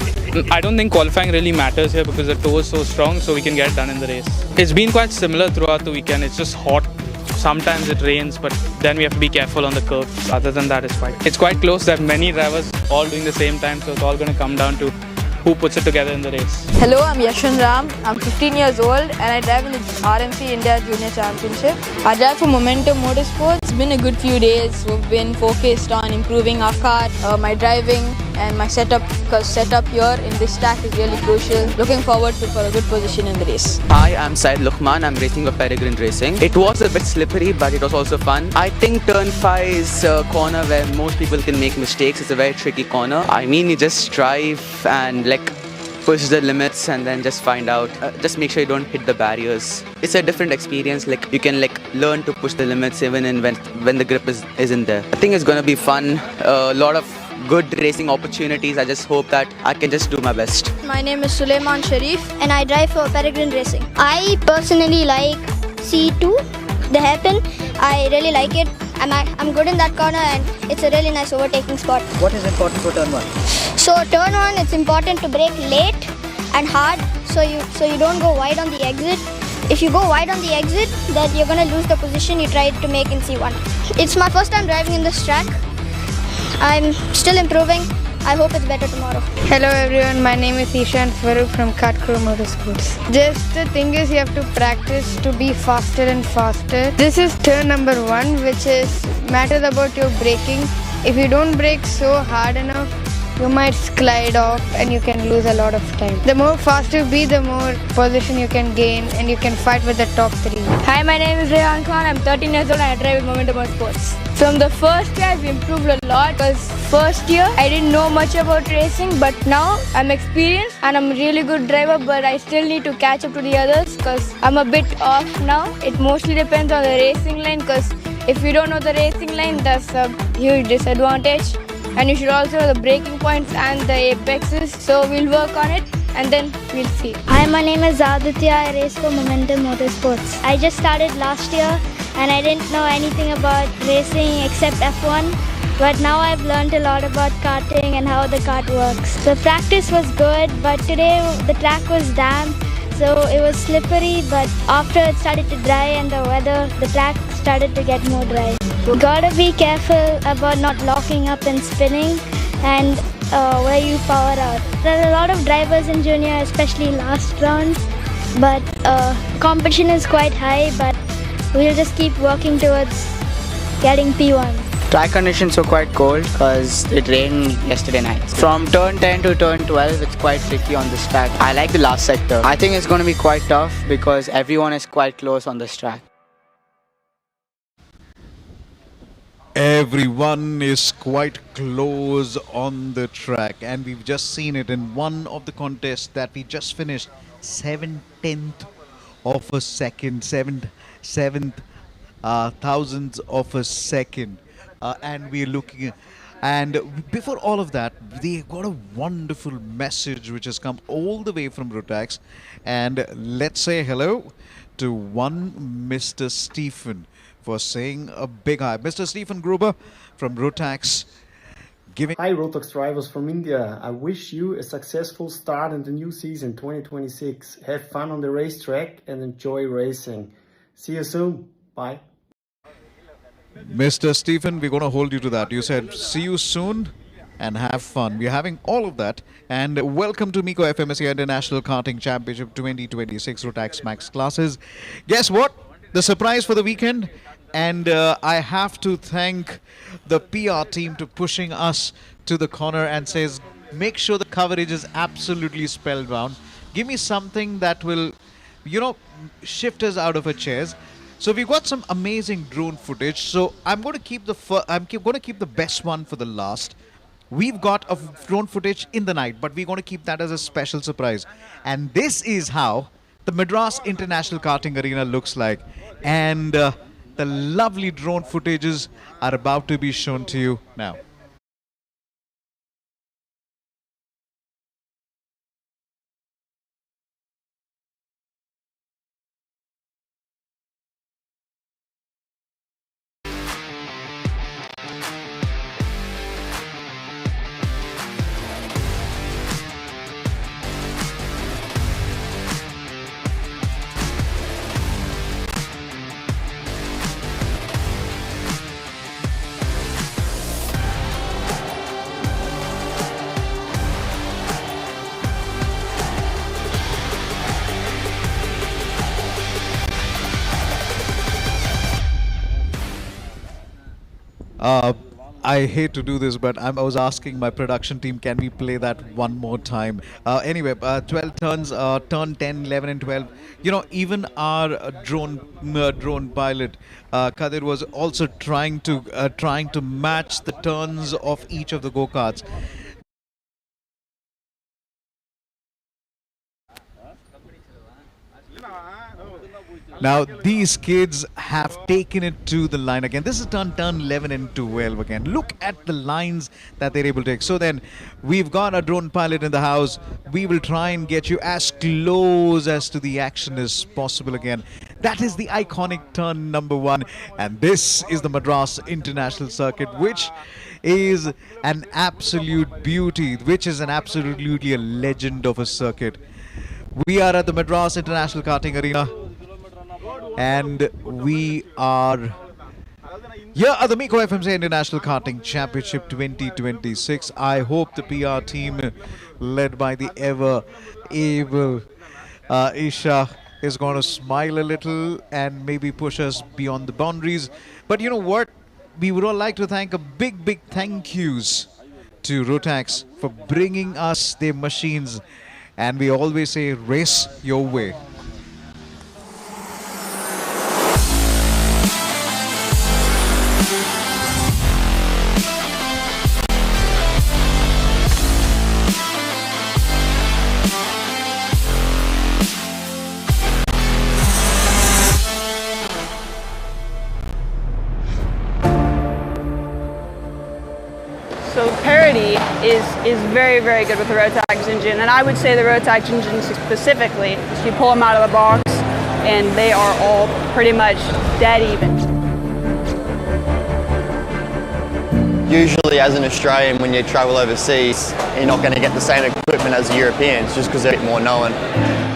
L: I don't think qualifying really matters here because the toe is so strong, so we can get it done in the race. It's been quite similar throughout the weekend. It's just hot. Sometimes it rains, but then we have to be careful on the curves. Other than that, it's quite close. There are many drivers all doing the same time, so it's all going to come down to who puts it together in the race.
N: Hello, I'm Yashwan Ram. I'm 15 years old and I drive in the RMC India Junior Championship. I drive for Momentum Motorsports. It's been a good few days. We've been focused on improving our car, my driving and my setup, because setup here in this track is really crucial. Looking forward for a good position in the race.
O: Hi, I'm Syed Luqman. I'm racing for Peregrine Racing. It was a bit slippery, but it was also fun. I think turn 5 is a corner where most people can make mistakes. It's a very tricky corner. I mean, you just drive and push the limits and then just find out, just make sure you don't hit the barriers. It's a different experience, you can learn to push the limits even when the grip isn't there. I think it's going to be fun, a lot of good racing opportunities. I just hope that I can just do my best.
P: My name is Suleiman Sharif and I drive for Peregrine Racing. I personally like C2, the hairpin. I really like it. I'm good in that corner and it's a really nice overtaking spot.
Q: What is important for turn 1?
P: So turn 1, it's important to brake late and hard so you don't go wide on the exit. If you go wide on the exit, then you're going to lose the position you tried to make in C1. It's my first time driving in this track. I'm still improving. I hope it's better tomorrow.
R: Hello everyone, my name is Ishan Farooq from Kart Crew Motorsports. Just the thing is you have to practice to be faster and faster. This is turn number 1, which is matters about your braking. If you don't brake so hard enough, you might slide off and you can lose a lot of time. The more faster you be, the more position you can gain and you can fight with the top 3.
S: Hi, my name is Rehan Khan. I'm 13 years old and I drive with Momentum Motorsports. From the first year, I've improved a lot because first year I didn't know much about racing, but now I'm experienced and I'm a really good driver, but I still need to catch up to the others because I'm a bit off now. It mostly depends on the racing line because if you don't know the racing line, that's a huge disadvantage. And you should also know the braking points and the apexes. So we'll work on it and then we'll see.
P: Hi, my name is Aditya. I race for Momentum Motorsports. I just started last year and I didn't know anything about racing except F1. But now I've learned a lot about karting and how the kart works. The practice was good, but today the track was damp. So it was slippery, but after it started to dry and the weather, the track started to get more dry. Gotta be careful about not locking up and spinning and where you power out. There are a lot of drivers in junior, especially last round, but competition is quite high, but we'll just keep working towards getting P1.
Q: Track conditions were quite cold because it rained yesterday night. From turn 10 to turn 12, it's quite tricky on this track. I like the last sector. I think it's going to be quite tough because everyone is quite close on this track.
A: Everyone is quite close on the track, and we've just seen it in one of the contests that we just finished. 7/10 of a second, seventh thousandths of a second, and we're looking. And before all of that, they got a wonderful message which has come all the way from Rotax, and let's say hello to one Mr. Stephen for saying a big hi. Mr. Stephen Gruber from Rotax.
T: Hi Rotax drivers from India. I wish you a successful start in the new season 2026. Have fun on the racetrack and enjoy racing. See you soon. Bye.
A: Mr. Stephen, we're going to hold you to that. You said see you soon and have fun. We're having all of that. And welcome to MECO FMSCI International Karting Championship 2026 Rotax Max classes. Guess what? The surprise for the weekend. And I have to thank the PR team to pushing us to the corner and says, make sure the coverage is absolutely spellbound. Give me something that will, shift us out of our chairs. So we've got some amazing drone footage. So I'm going to keep the best one for the last. We've got a drone footage in the night, but we're going to keep that as a special surprise. And this is how the Madras International Karting Arena looks like. And the lovely drone footages are about to be shown to you now. I hate to do this, but I was asking my production team, can we play that one more time? Anyway, 12 turns, turn 10, 11 and 12. Even our drone pilot, Kadir, was also trying to match the turns of each of the go-karts. Now these kids have taken it to the line again. This is turn 11 and 12 again. Look at the lines that they're able to take. So then we've got a drone pilot in the house. We will try and get you as close as to the action as possible again. That is the iconic turn number 1. And this is the Madras International Circuit, which is an absolute beauty, which is an absolutely a legend of a circuit. We are at the Madras International Karting Arena. And we are here at the MECO FMSCI International Karting Championship 2026. I hope the PR team, led by the ever-able Isha, is going to smile a little and maybe push us beyond the boundaries. But you know what? We would all like to thank a big thank yous to Rotax for bringing us their machines. And we always say, race your way.
U: So parity is very good with the Rotax engine, and I would say the Rotax engine specifically, you pull them out of the box and they are all pretty much dead even.
V: Usually as an Australian, when you travel overseas, you're not going to get the same equipment as the Europeans just because they're a bit more known.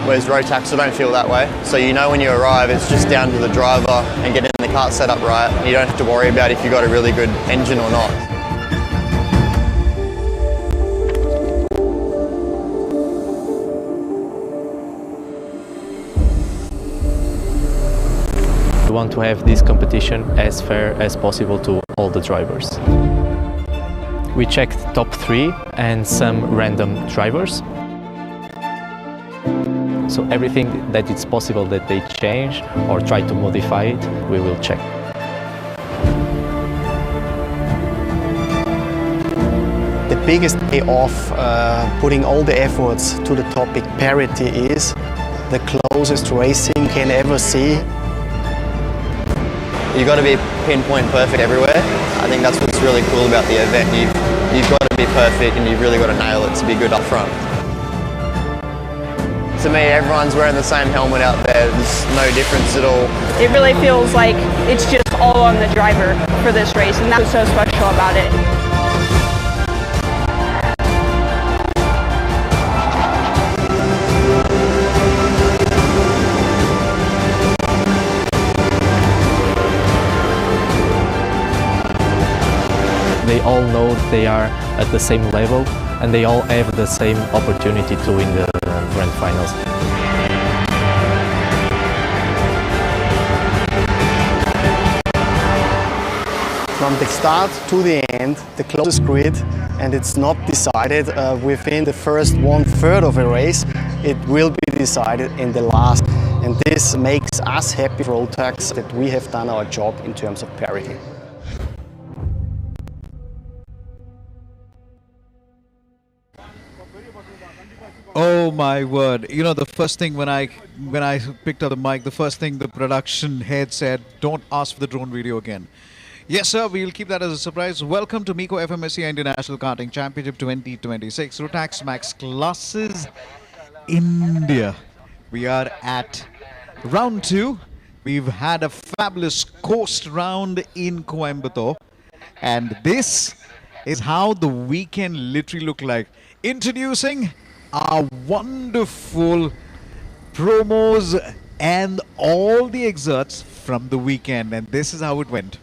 V: Whereas Rotax, I don't feel that way. So you know when you arrive, it's just down to the driver and getting the kart set up right. You don't have to worry about if you've got a really good engine or not.
B: want to have this competition as fair as possible to all the drivers. We checked top 3 and some random drivers. So everything that it's possible that they change or try to modify it, we will check.
T: The biggest way of putting all the efforts to the topic parity is the closest racing can ever see.
V: You've got to be pinpoint perfect everywhere. I think that's what's really cool about the event. You've got to be perfect and you've really got to nail it to be good up front. To me, everyone's wearing the same helmet out there. There's no difference at all.
U: It really feels like it's just all on the driver for this race, and that's what's so special about it.
B: They all know they are at the same level and they all have the same opportunity to win the Grand Finals.
T: From the start to the end, the closest grid, and it's not decided within the first 1/3 of a race, it will be decided in the last. And this makes us happy for Rotax that we have done our job in terms of parity.
A: Oh my word. You know, the first thing when I picked up the mic, the first thing the production head said, don't ask for the drone video again. Yes, sir, we'll keep that as a surprise. Welcome to MECO FMSCI International Karting Championship 2026, Rotax Max Classes, India. We are at round 2. We've had a fabulous coast round in Coimbatore. And this is how the weekend literally looked like. Introducing our wonderful promos and all the excerpts from the weekend, and this is how it went.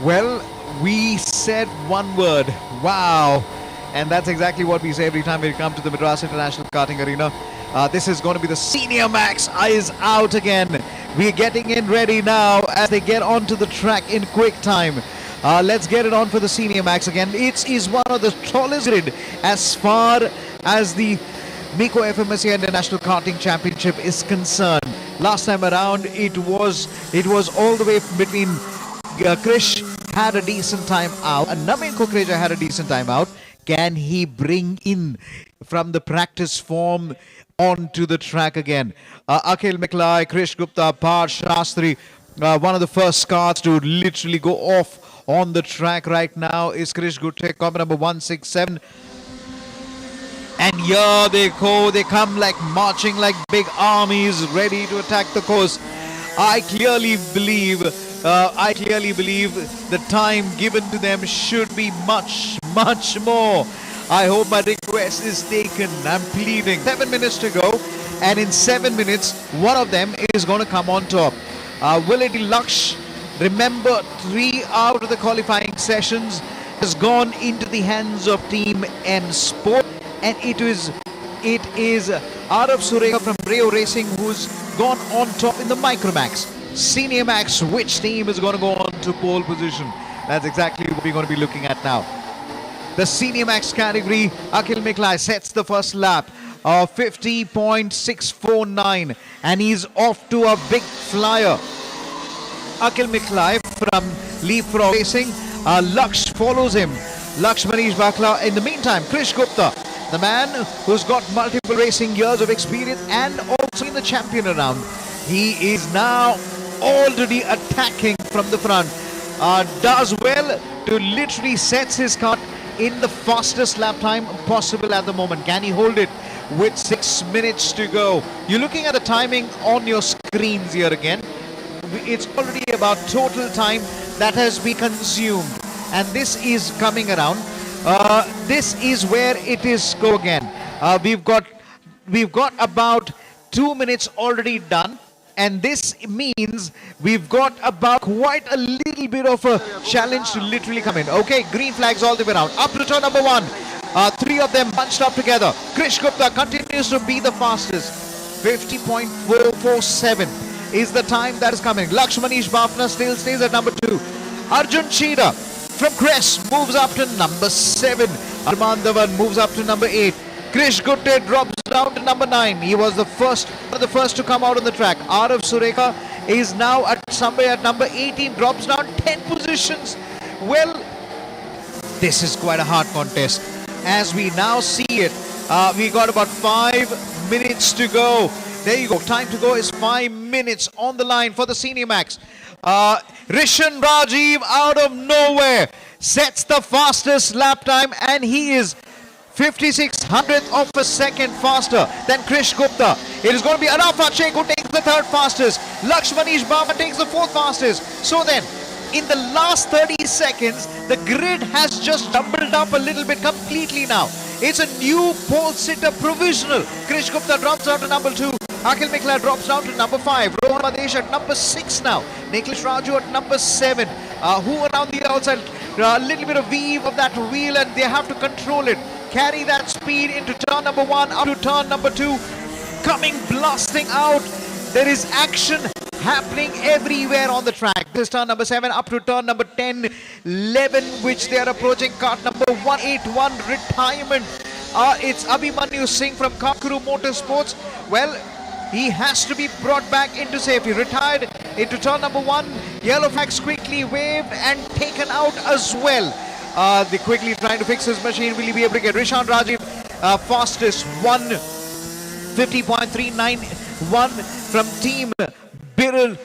A: Well, we said one word, wow, and that's exactly what we say every time we come to the Madras International Karting Arena. This is going to be the Senior Max Eyes Out again. We're getting in ready now as they get onto the track in quick time. Let's get it on for the Senior Max again. It is one of the tallest grid as far as the MECO FMSCI International Karting Championship is concerned. Last time around, it was all the way between Krish had a decent time out, and Naveen Kukreja had a decent time out. Can he bring in from the practice form onto the track again? Akhil Miklai, Krish Gupta, Parth Shastri, one of the first cars to literally go off on the track right now is Krish Gupta, car number 167. And here they go, they come like marching like big armies ready to attack the course. I clearly believe the time given to them should be much more. I hope my request is taken. I'm pleading. 7 minutes to go, and in 7 minutes, one of them is going to come on top. Will it be Laksh? Remember, 3 out of the qualifying sessions has gone into the hands of Team M Sport, and it is Arav Sureka from Rayo Racing who's gone on top in the Micromax. Senior Max, which team is going to go on to pole position? That's exactly what we're going to be looking at now. The Senior Max category, Akhil Miklai sets the first lap of 50.649, and he's off to a big flyer. Akhil Miklai from Leapfrog Racing. Laksh follows him. Laksh Manish Bakla. In the meantime, Krish Gupta, the man who's got multiple racing years of experience and also in the champion round. He is now already attacking from the front. Does well to literally sets his car in the fastest lap time possible at the moment. Can he hold it with 6 minutes to go? You're looking at the timing on your screens here again. It's already about total time that has been consumed, and this is coming around. This is where it is go again. We've got about 2 minutes already done, and this means we've got about quite a little bit of a challenge to literally come in. Okay, green flags all the way around. Up to turn number 1. 3 of them bunched up together. Krish Gupta continues to be the fastest. 50.447 is the time that is coming. Lakshmanish Bafna still stays at number 2. Arjun Cheetah from Crest moves up to number 7. Arman Dhawan moves up to number 8. Krish Gupta drops down to number 9. He was the first to come out on the track. Arav Sureka is now at somewhere at number 18, drops down 10 positions. Well, this is quite a hard contest. As we now see it, we got about 5 minutes to go. There you go. Time to go is 5 minutes on the line for the Senior Max. Rishan Rajiv out of nowhere sets the fastest lap time, and he is 5600th of a second faster than Krish Gupta. It is going to be Arafat Sheikh who takes the 3rd fastest. Lakshmanish Baba takes the 4th fastest. So then, in the last 30 seconds, the grid has just doubled up a little bit completely now. It's a new pole sitter provisional. Krish Gupta drops down to number 2. Akhil Mikla drops down to number 5. Rohan Madesh at number 6 now. Niklesh Raju at number 7. Who around the outside, a little bit of weave of that wheel, and they have to control it. Carry that speed into turn number 1 up to turn number 2. Coming blasting out. There is action happening everywhere on the track. This is turn number 7 up to turn number 10, 11, which they are approaching. Kart number 181, retirement. It's Abhimanyu Singh from Kakuru Motorsports. Well, he has to be brought back into safety. Retired into turn number 1. Yellow flags quickly waved and taken out as well. They quickly trying to fix his machine. Will he be able to get Rishan Rajiv fastest 150.391 from Team Birul.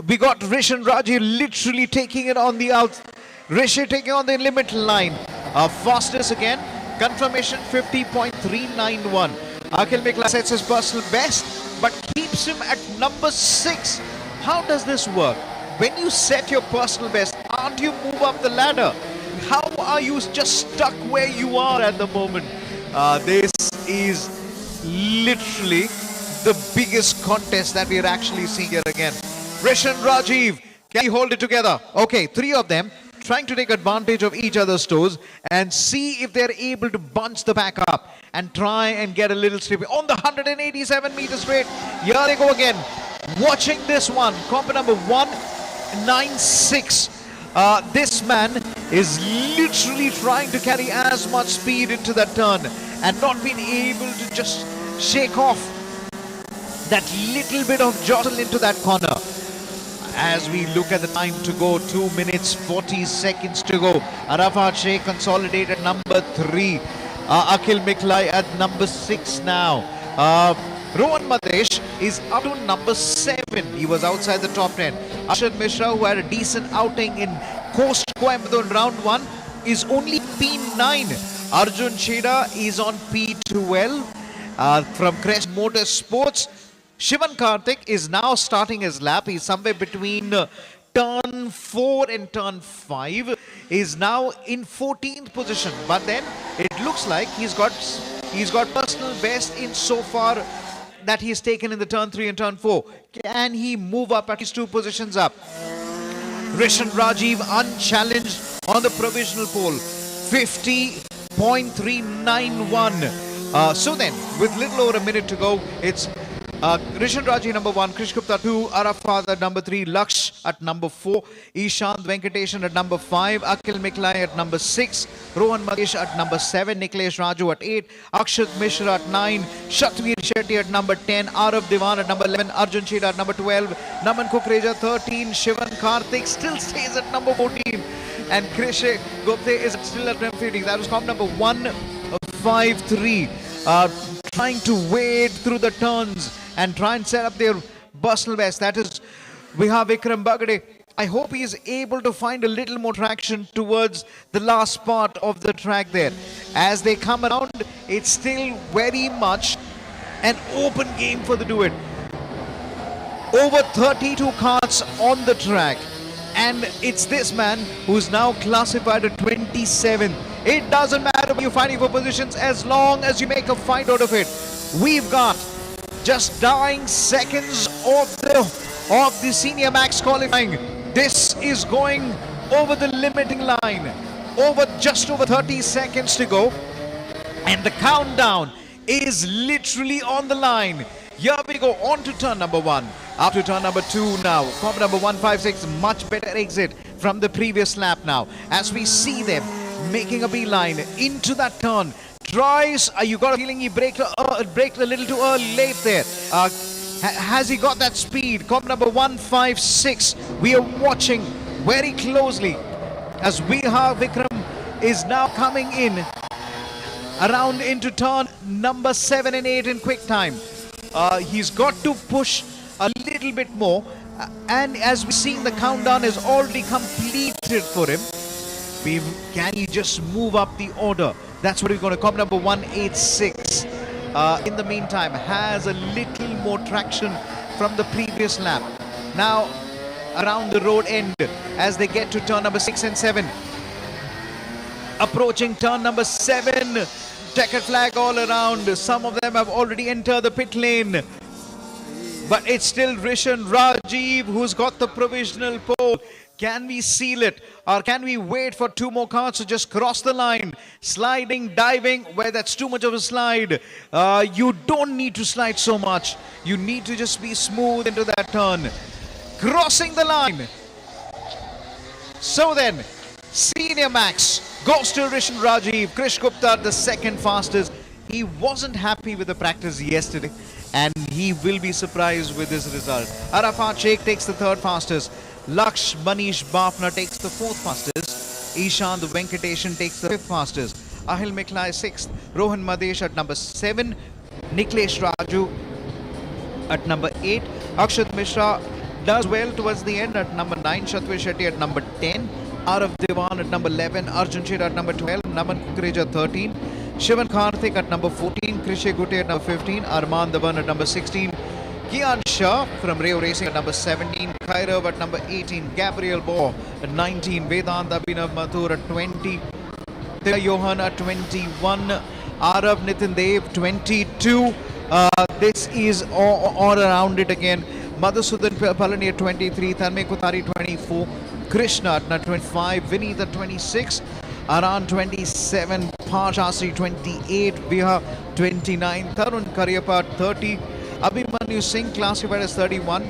A: We got Rishan Rajiv literally taking it on the out. Rishi taking on the limit line. Fastest again. Confirmation 50.391. Akhil Mikla sets his personal best, but keeps him at number 6. How does this work? When you set your personal best, aren't you move up the ladder? How are you just stuck where you are at the moment? This is literally the biggest contest that we are actually seeing here again. Rishan Rajiv, can he hold it together? Okay, 3 of them trying to take advantage of each other's toes and see if they're able to bunch the pack up and try and get a little slip on the 187 meter straight. Here they go again. Watching this one, comp number 196. This man is literally trying to carry as much speed into that turn and not being able to just shake off that little bit of jostle into that corner. As we look at the time to go, 2 minutes 40 seconds to go. Arafat Sheikh consolidated number 3. Akhil Miklai at number 6 now. Rohan Madesh is up to number 7. He was outside the top 10. Ashad Mishra, who had a decent outing in Coast Coimbatore in round 1, is only P9. Arjun Cheda is on P12 from Crest Motorsports. Shivan Karthik is now starting his lap. He's somewhere between turn 4 and turn 5. Is now in 14th position. But then it looks like he's got personal best in so far that he's taken in the turn 3 and turn 4. Can he move up at least 2 positions up? Rishan Rajiv unchallenged on the provisional pole. 50.391. So then, with little over a minute to go, it's Rishan Raji number 1, Krish Gupta 2, Arafat at number 3, Laksh at number 4, Ishant Venkateshan at number 5, Akhil Miklai at number 6, Rohan Madesh at number 7, Niklesh Raju at 8, Akshat Mishra at 9, Shatveer Shetty at number 10, Arav Diwan at number 11, Arjun Cheda at number 12, Naman Kukreja 13, Shivan Karthik still stays at number 14, and Krish Gupta is still at number 15. That was comp number 153. Trying to wade through the turns and try and set up their personal best. That is we have Vikram Bagade. I hope he is able to find a little more traction towards the last part of the track there. As they come around, it's still very much an open game for the duet. Over 32 cars on the track, and it's this man who's now classified at 27. It doesn't matter where you're fighting for positions as long as you make a fight out of it. We've got just dying seconds of the Senior Max qualifying. This is going over the limiting line. Just over 30 seconds to go, and the countdown is literally on the line. Here we go on to turn number 1. Up to turn number 2 now. Form number 156, much better exit from the previous lap now. As we see them making a beeline into that turn. Tries, you got a feeling he braked a little too early, late there. Has he got that speed? Comp number 156. We are watching very closely as Vikram is now coming in around into turn number 7 and 8 in quick time. He's got to push a little bit more, and as we've seen, the countdown is already completed for him. Can he just move up the order? That's what we're going to. Comp number 186 in the meantime has a little more traction from the previous lap. Now around the road end as they get to turn number 6 and 7. Approaching turn number 7. Checkered flag all around. Some of them have already entered the pit lane. But it's still Rishan Rajiv who's got the provisional pole. Can we seal it? Or can we wait for 2 more cars to just cross the line? Sliding, diving, where that's too much of a slide. You don't need to slide so much. You need to just be smooth into that turn. Crossing the line. So then, Senior Max goes to Rishan Rajiv. Krish Gupta, the second fastest. He wasn't happy with the practice yesterday, and he will be surprised with this result. Arafat Sheikh takes the third fastest. Laksh Manish Bafna takes the fourth fastest. Ishant Venkateshan takes the fifth fastest. Ahil Miklai sixth. Rohan Madesh at number 7. Niklesh Raju at number 8. Akshat Mishra does well towards the end at number 9. Shatwish Shetty at number 10. Arav Devan at number 11. Arjun Shir at number 12. Naman Kukreja 13. Shivan Karthik at number 14. Krishe Gute at number 15. Arman Dhawan at number 16. Kian Shah from Rayo Racing at number 17. Kairav at number 18. Gabriel Bohr at 19. Vedant Abhinav Mathur at 20. Tila Johan at 21. Arav Nitin Dev 22. This is all around it again. Madhusudan Palani at 23. Tanmay Kutari 24. Krishna at 25. Vineet at 26. Aran 27. Pashasri 28. Viha 29. Tarun Karyapa 30. Abhimanyu Singh classified as 31,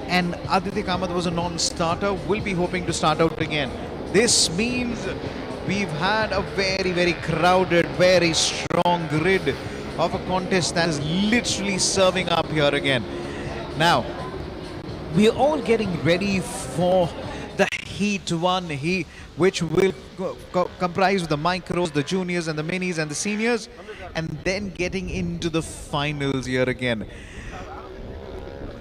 A: and Aditya Kamath was a non-starter, will be hoping to start out again. This means we've had a very, very crowded, very strong grid of a contest that is literally serving up here again. Now, we're all getting ready for the Heat 1, which will comprise of the micros, the juniors and the minis and the seniors, and then getting into the finals here again.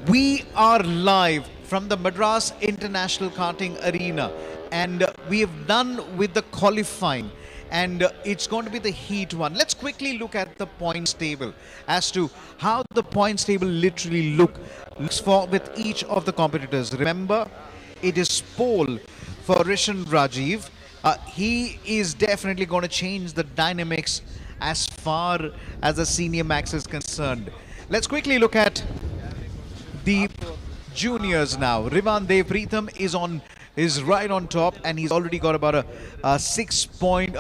A: We are live from the Madras International Karting Arena, and we have done with the qualifying, and it's going to be the Heat 1. Let's quickly look at the points table as to how the points table literally looks for with each of the competitors. Remember, it is pole for Rishan Rajiv. He is definitely going to change the dynamics as far as the Senior Max is concerned. Let's quickly look at the juniors now. Rivan Dev Pritham is right on top, and he's already got about a 6 point,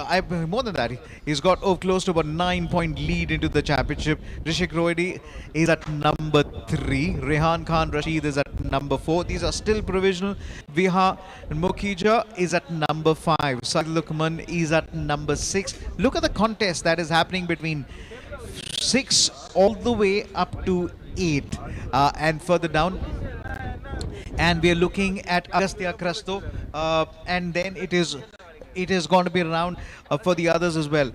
A: more than that, he's got close to about 9 point lead into the championship. Rishik Rohidi is at number 3. Rehan Khan Rashid is at number 4. These are still provisional. Viha Mukhija is at number 5. Said Lukman is at number 6. Look at the contest that is happening between 6 all the way up to 8 and further down, and we are looking at Agastya Krasto, and then it is going to be around for the others as well.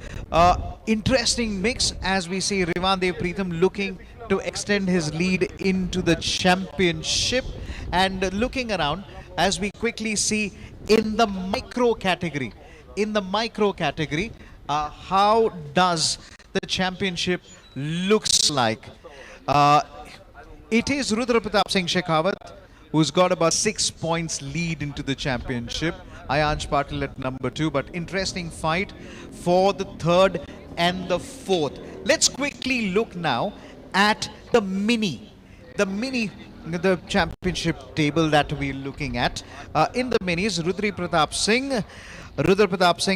A: Interesting mix as we see Rivan Dev Pritham looking to extend his lead into the championship, And looking around, as we quickly see in the micro category, how does the championship looks like? It is Rudra Pratap Singh Shekhawat who's got about 6 points lead into the championship. Ayansh Patil at number 2, but interesting fight for the third and the fourth. Let's quickly look now at the championship table that we're looking at. In the minis, Rudra Pratap Singh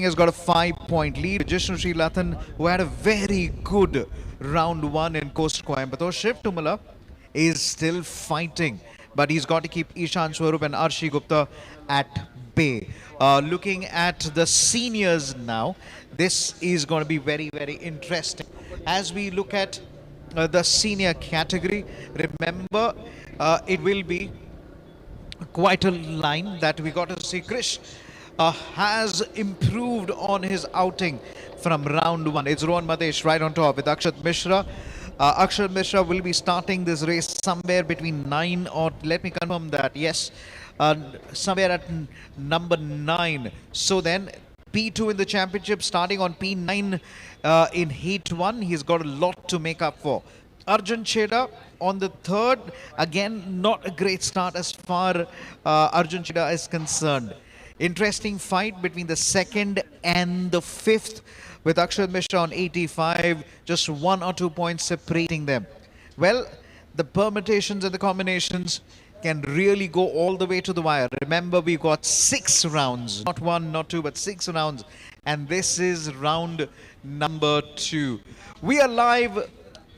A: has got a 5-point lead. Jishnu Srilathan, who had a very good round 1 in Coast Coimbatore. Shiv Tumala is still fighting, but he's got to keep Ishan Swarup and Arshi Gupta at bay. Looking at the seniors now, this is going to be very, very interesting. As we look at the senior category, remember it will be quite a line that we got to see. Krish has improved on his outing from round 1. It's Rohan Madesh right on top with Akshat Mishra. Akshat Mishra will be starting this race somewhere between 9 or, let me confirm that, yes, somewhere at number 9. So then P2 in the championship, starting on P9 in Heat 1. He's got a lot to make up for. Arjun Cheda on the third. Again, not a great start as far Arjun Cheda is concerned. Interesting fight between the second and the fifth, with Akshat Mishra on 85, just 1 or 2 points separating them. Well, the permutations and the combinations can really go all the way to the wire. Remember, we got 6 rounds, not 1, not 2, but 6 rounds. And this is round number 2. We are live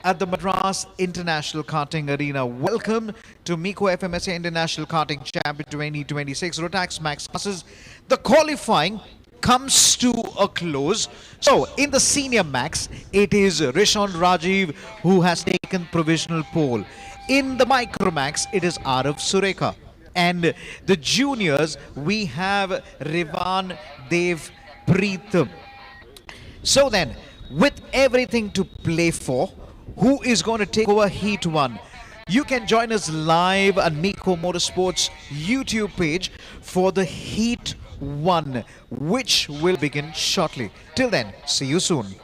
A: at the Madras International Karting Arena. Welcome to MECO FMSCI International Karting Championship 2026. Rotax Max classes. The qualifying comes to a close. So in the senior max, it is Rishon Rajiv who has taken provisional pole. In the micro max, it is Arav Sureka. And the juniors, we have Rivan Dev Preetham. So then, with everything to play for, who is going to take over Heat 1? You can join us live on MECO Motorsports YouTube page for the Heat 1, which will begin shortly. Till then, see you soon.